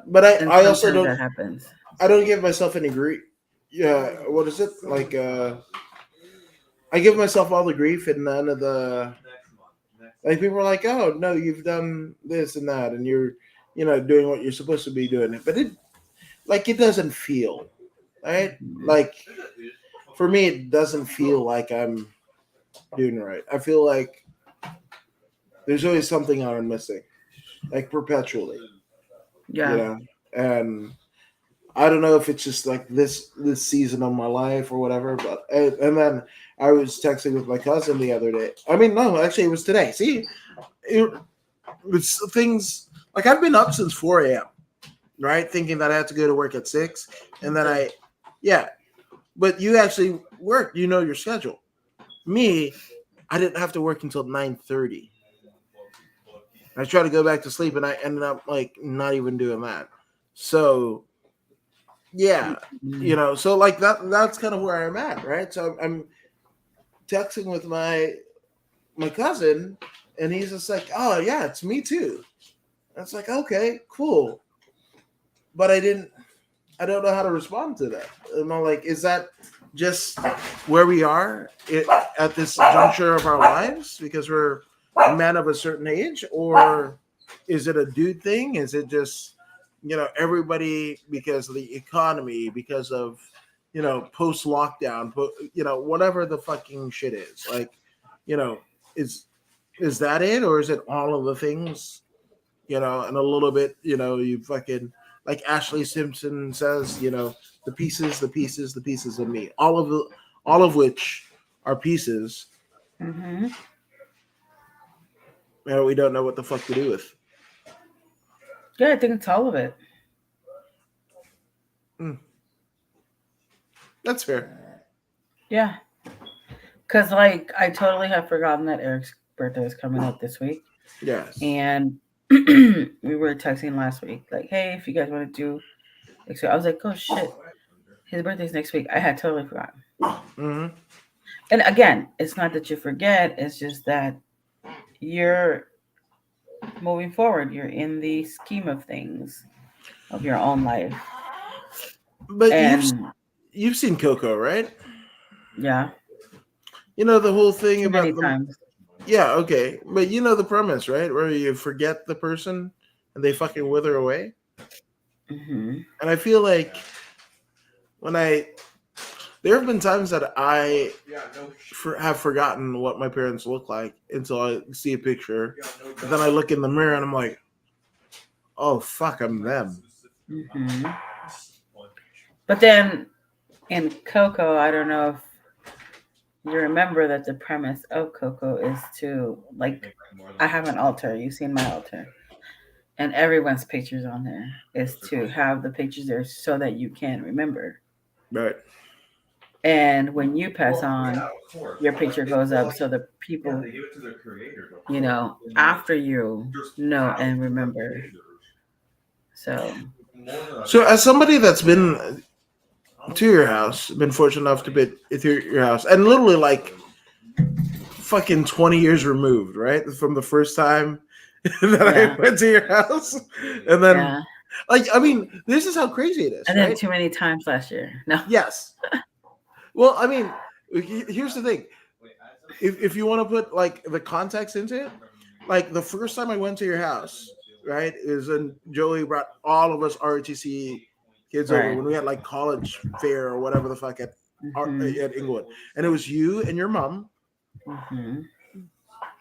but and I also sometimes don't that happens. I don't give myself any grief. Yeah, what is it like? I give myself all the grief and none of the like. People are like, "Oh no, you've done this and that, and you're, doing what you're supposed to be doing." But it doesn't feel right. Mhm. Like for me, it doesn't feel like I'm doing right. I feel like there's always something I'm missing, like perpetually, you Yeah. know. And I don't know if it's just like this season of my life or whatever. But and then I was texting with my cousin the other day. I mean, no, actually, it was today. See, it, it's things like I've been up since 4 a.m. Right, thinking that I had to go to work at 6, and then yeah. But you actually work. You know your schedule. Me, I didn't have to work until 9:30. I tried to go back to sleep, and I ended up like not even doing that. So yeah, Mhm. so like that's kind of where I'm at, right? So I'm texting with my cousin, and he's just like, "Oh yeah, it's me too." And it's like, okay, cool, but I don't know how to respond to that. And I'm like, is that just where we are at this juncture of our lives because we're men of a certain age, or is it a dude thing? Is it just everybody because of the economy, because of post lockdown, whatever the fucking shit is like, you know, is that it, or is it all of the things, and a little bit, you fucking like Ashley Simpson says, the pieces, the pieces, the pieces of me, all of which are pieces, Mhm. we don't know what the fuck to do with. Yeah, I think it's all of it. Mm, that's fair. Yeah, because like I totally have forgotten that Eric's birthday is coming up this week, Yes. and we were texting last week, like, "Hey, if you guys want to do next week," I was like, "Oh shit, his birthday's next week." I had totally forgotten. Hmm. And again, it's not that you forget; it's just that you're moving forward. You're in the scheme of things of your own life, But and you've seen Coco, right? yeah, The whole thing too many about times. yeah, okay, but the premise, right, where you forget the person and they fucking wither away. Hmm. And I feel like when there have been times that I have forgotten what my parents look like until I see a picture, and then I look in the mirror and I'm like, oh fuck, I'm them. Hmm. But then in Coco, I don't know if you remember that the premise of Coco is to like I have an altar. You've seen my altar, and everyone's pictures on there is to have the pictures there so that you can remember. Right. And when you pass on, your picture goes up so the people, after you know and remember. So, So as somebody that's been to your house, been fortunate enough to be to your house, and literally like fucking 20 years removed, right, from the first time that yeah, I went to your house, and then yeah. like I mean, this is how crazy it is, And then right? too many times last year. No. Yes. Well, I mean, here's the thing. If you want to put like the context into it, like the first time I went to your house, right, is when Joey brought all of us ROTC kids over Right. when we had like college fair or whatever the fuck Hmm. at Inglewood, and it was you and your mom Hmm.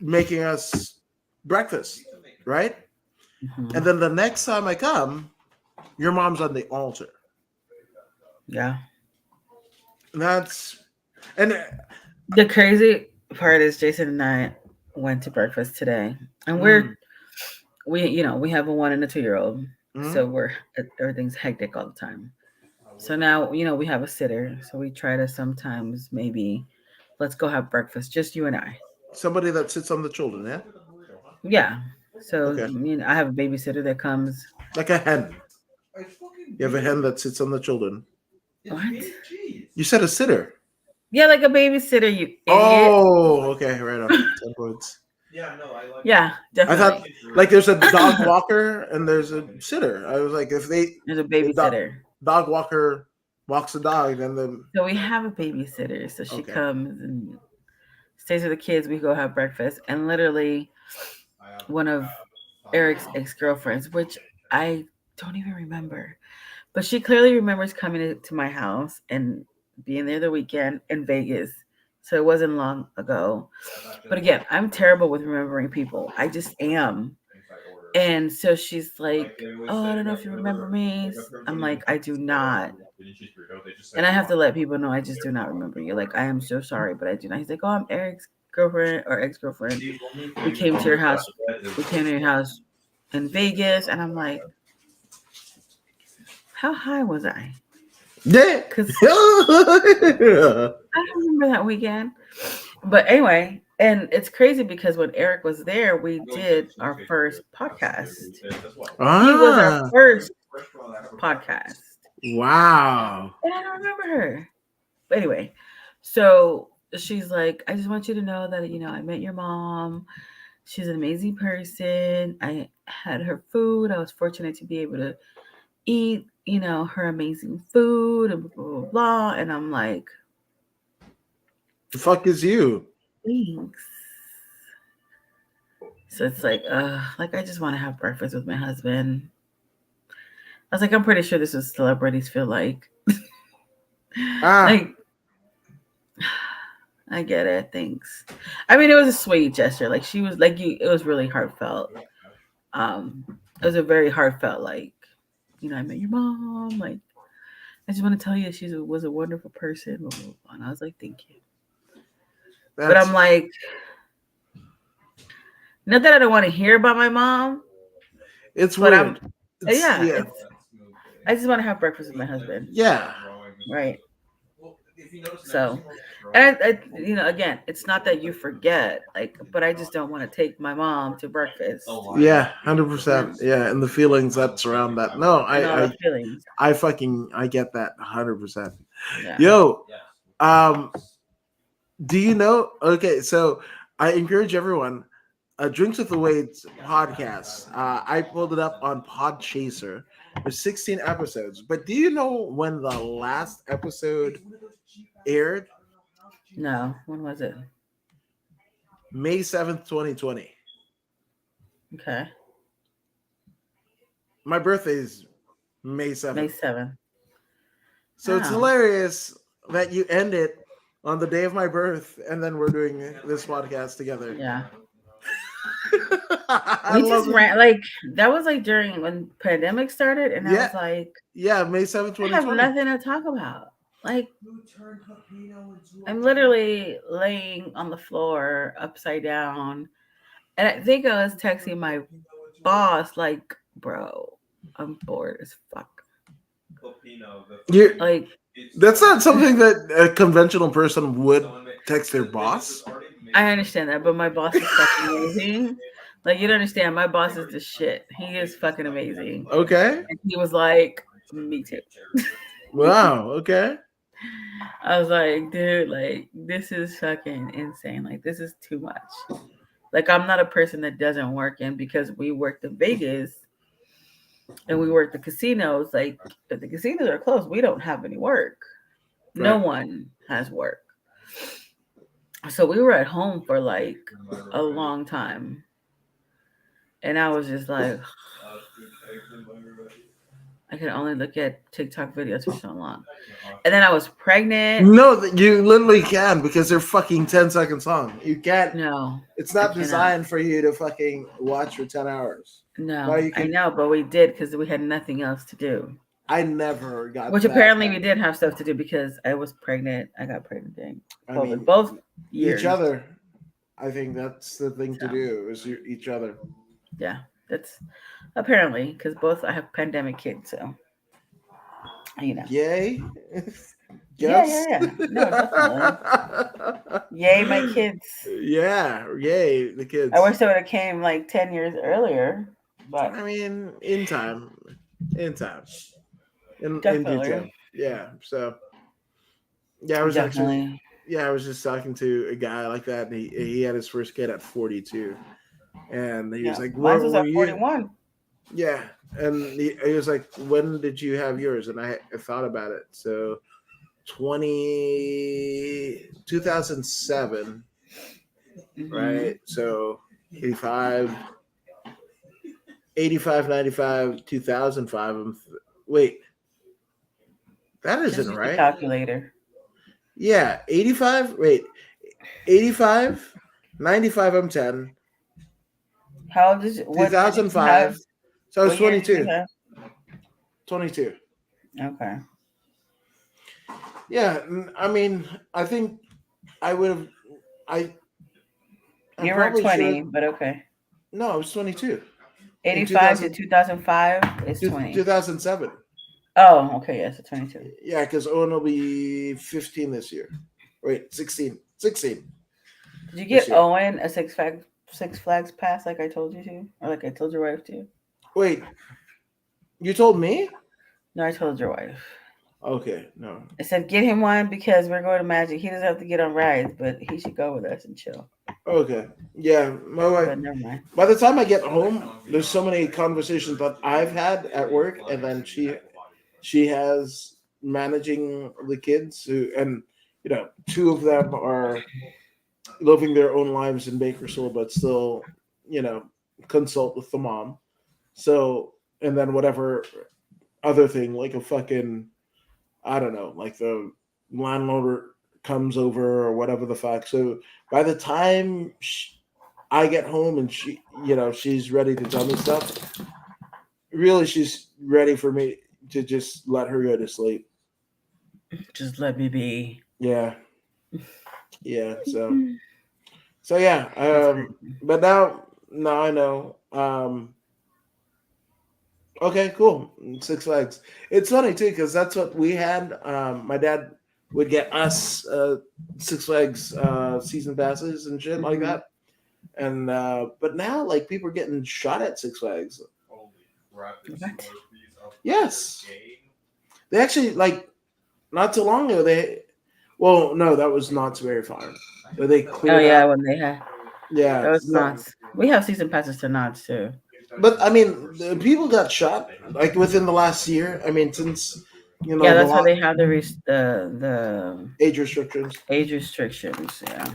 making us breakfast, right? And Hmm. then the next time I come, your mom's on the altar. Yeah. And that's and The crazy part is Jason and I went to breakfast today, and mm, we have a 1 and a 2-year-old, mm, so everything's hectic all the time. So now, we have a sitter. So we try to sometimes maybe let's go have breakfast, just you and I. Somebody that sits on the children, yeah? Yeah. So, Okay. I have a babysitter that comes. Like a hen. You have a hen that sits on the children. What? You said a sitter. Yeah, like a babysitter, you idiot. Oh, okay, right on. 10 points. Yeah, I definitely. thought like there's a dog walker and there's a sitter. I was like, if There's a the babysitter. dog walker walks the dog, then the So we have a babysitter. So she Okay. comes and stays with the kids. We go have breakfast. And literally, one of Eric's ex-girlfriends, which I don't even remember, but she clearly remembers coming to my house and being there the weekend in Vegas. So it wasn't long ago. But again, I'm terrible with remembering people. I just am. And so she's like, "Oh, I don't know if you remember me." I'm like, "I do not." And I have to let people know I just do not remember you. Like, I am so sorry, but I do not. He's like, "Oh, I'm Eric's girlfriend or ex-girlfriend. We came to your house. We came to your house in Vegas." And I'm like, how high was I? yeah. Because I don't remember that weekend. But anyway, and it's crazy because when Eric was there, we did our first podcast. He was our first podcast. Wow. And I don't remember her. But anyway, so she's like, "I just want you to know that, I met your mom. She's an amazing person. I had her food. I was fortunate to be able to eat, her amazing food and blah, blah, blah." And I'm like, The fuck is you? thanks. So it's like I just want to have breakfast with my husband. I was like, I'm pretty sure this is celebrities feel like. Like, I get it. Thanks. I mean, it was a sweet gesture. Like, she was like, it was really heartfelt. It was a very heartfelt, like, I met your mom. Like, I just want to tell you she was a wonderful person. Blah, blah, blah. And I was like, thank you. But I'm like, not that I don't want to hear about my mom. It's weird. Yeah. I just want to have breakfast with my husband. Yeah. Right. So, and I, again, it's not that you forget, like, but I just don't want to take my mom to breakfast. Yeah, 100%. Yeah, and the feelings that surround that. No, I get that 100%. Yeah. Yo, do you know? Okay, so I encourage everyone. Drinks with the Wades podcast. I pulled it up on Podchaser. There's 16 episodes, but do you know when the last episode aired? No, when was it? May 7th, 2020. Okay. My birthday is May 7th. May 7th. So it's hilarious that you end it on the day of my birth, and then we're doing this podcast together. Yeah. We just ran, like, that was like during when pandemic started, and I was like, yeah, May 7th, 2020. I have nothing to talk about. Like, I'm literally laying on the floor upside down, and I think I was texting my boss, like, bro, I'm bored as fuck. You're, like, that's not something that a conventional person would text their boss. I understand that, but my boss is fucking amazing. Like, you don't understand. My boss is the shit. He is fucking amazing. Okay. And he was like, me too. Wow. Okay. I was like, dude, like, this is fucking insane. Like, this is too much. Like, I'm not a person that doesn't work. And because we worked in Vegas and we work the casinos, like, if the casinos are closed, we don't have any work. Right. No one has work. So we were at home for like a long time. And I was just like, I could only look at TikTok videos for so long. And then I was pregnant. No, you literally can, because they're fucking 10-second song. You can't. No. It's not designed for you to fucking watch for 10 hours. No, I know, but we did because we had nothing else to do. I never got Which apparently we did have stuff to do because I was pregnant. I got pregnant during COVID. Both years. Each other. I think that's the thing to do, is each other. Yeah, that's apparently because both I have pandemic kids. So You know. Yay. Yeah. No, definitely. Yay, my kids. Yeah, yay, the kids. I wish they would have came like 10 years earlier, but I mean, in time. In time. In due definitely. time. Yeah. So yeah, I was just talking to a guy like that, and he had his first kid at 42. And he was like, mine "Where was were at you?" 41. Yeah, and he was like, "When did you have yours?" And I thought about it. So 2007, Mhm. right? So 85, 85, 95, 2005. Wait, that Just isn't use the right. calculator. Yeah, 85. Wait, 85, 95. I'm 10. How old is it? What year did you have? 2005. So I was What year did you 22. have? 22. Okay. Yeah, I mean, I think I would have. I'm You were probably 20, sure. but okay. No, I was 22 in 85 to 2005 is 20. 2007. Oh, okay. Yes, yeah, 22. Yeah, because Owen will be 15 this year. Wait, 16. 16. Did you This get year. Owen a Six Flags pass like I told you to? Or like I told your wife to? Wait, you told me? No, I told your wife. Okay, no. I said get him one because we're going to Magic. He doesn't have to get on rides, but he should go with us and chill. Okay. Yeah, my wife. But never mind. By the time I get home, there's so many conversations that I've had at work, and then she has managing the kids and two of them are living their own lives in Bakersfield, but still, consult with the mom. So, and then whatever other thing, like a fucking, I don't know, like the landlord comes over or whatever the fuck. So by the time I get home and she's ready to tell me stuff, really, she's ready for me to just let her go to sleep. Just let me be. Yeah. Yeah. So yeah. But now I know. Okay, cool. Six Flags. It's funny too because that's what we had. My dad would get us Six Flags season passes and shit like that. And but now like people are getting shot at Six Flags. What? Yes. They actually like not too long ago no, that was Knott's Berry Farm. But they cleared out. When they had Yeah. that was Knott's. We have season passes to Knott's too. But I mean, the people got shot like within the last year. I mean, since yeah, that's why they have the age restrictions. Age restrictions, yeah.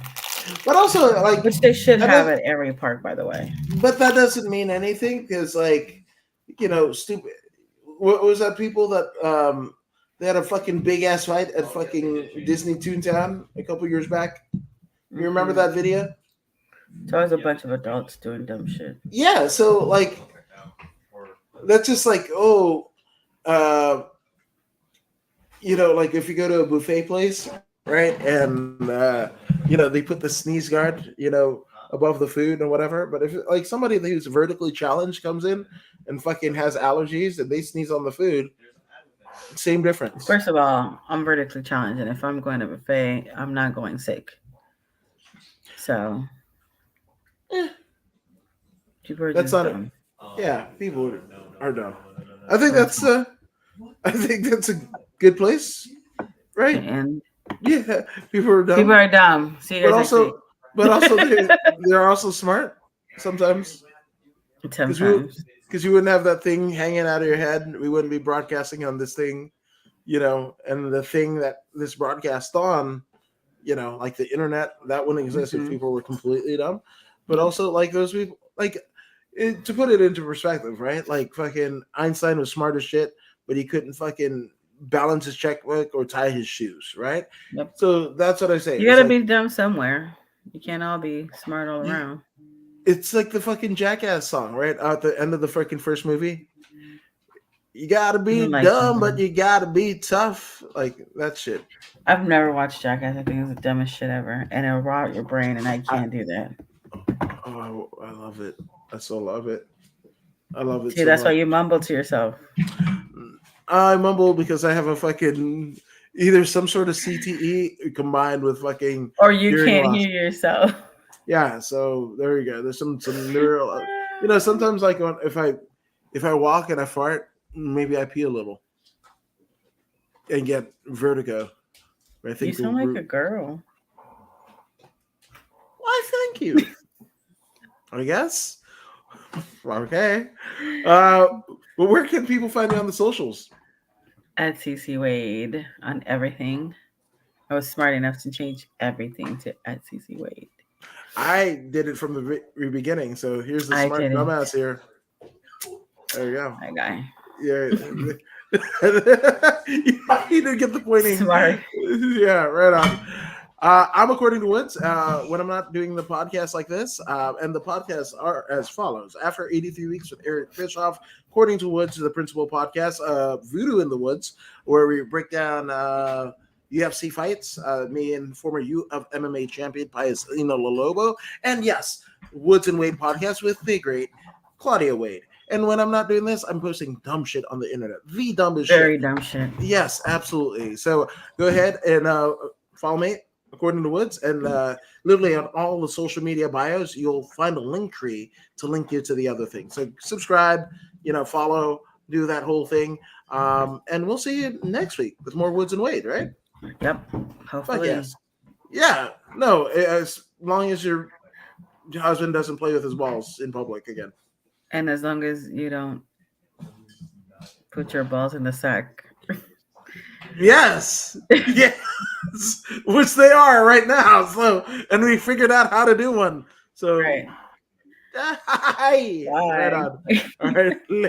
But also, like, which they should have at every park, by the way. But that doesn't mean anything because, like, stupid. What was that? People that they had a fucking big ass fight at fucking Disney Toontown a couple years back. You remember that video? It's always a bunch of adults doing dumb shit. Yeah, so like that's just like like if you go to a buffet place, right, and they put the sneeze guard, above the food or whatever. But if like somebody who's vertically challenged comes in and fucking has allergies and they sneeze on the food, same difference. First of all, I'm vertically challenged, and if I'm going to buffet, I'm not going sick. So people are that's just not dumb. Yeah, people are dumb. I think that's a good place, right? And yeah, people are dumb. People are dumb. See you guys but also they're also smart sometimes. Sometimes. Because you wouldn't have that thing hanging out of your head. We wouldn't be broadcasting on this thing, and the thing that this broadcast on, like the internet, that wouldn't exist if people were completely dumb. But also, like, those people, like, to put it into perspective, right? Like, fucking Einstein was smart as shit, but he couldn't fucking balance his checkbook or tie his shoes, right? Yep. So that's what I say. You gotta be dumb somewhere. You can't all be smart all around. It's like the fucking Jackass song, right? At the end of the freaking first movie. You gotta be dumb, but you gotta be tough. Like that shit. I've never watched Jackass. I think it's the dumbest shit ever. And it'll rot your brain, and I can't do that. Oh, I love it. I so love it. I love it. See, that's why you mumble to yourself. I mumble because I have a fucking either some sort of CTE combined with fucking Or you hearing can't loss. hear yourself. Yeah, so there you go. There's some neural. Sometimes like if I walk and I fart, maybe I pee a little and get vertigo. I You think sound like a girl. Why? Thank you. I guess. Okay. But where can people find you on the socials? At CC Wade on everything. I was smart enough to change everything to at CC Wade. I did it from the very beginning. So here's the I smart didn't. dumbass here. There you go. My guy. Yeah. You didn't get the pointing. Smart. Yeah, right on. I'm According to Woods when I'm not doing the podcast like this. And the podcasts are as follows. After 83 weeks with Eric Bischoff, According to Woods is the principal podcast, Voodoo in the Woods, where we break down UFC fights, me and former U of MMA champion Paisino Lalobo. And yes, Woods and Wade podcast with the great Claudia Wade. And when I'm not doing this, I'm posting dumb shit on the internet. The dumbest shit. Very dumb shit. Yes, absolutely. So go ahead and follow me, According to Woods, and literally on all the social media bios, you'll find a link tree to link you to the other thing. So subscribe, follow, do that whole thing. And we'll see you next week with more Woods and Wade, right? Yep. Fuck Hopefully. yes. Yeah. No, as long as your husband doesn't play with his balls in public again. And as long as you don't put your balls in the sack. Yes. Yes. Which they are right now. So, and we figured out how to do one. So, Right. Hi. Right on. All right.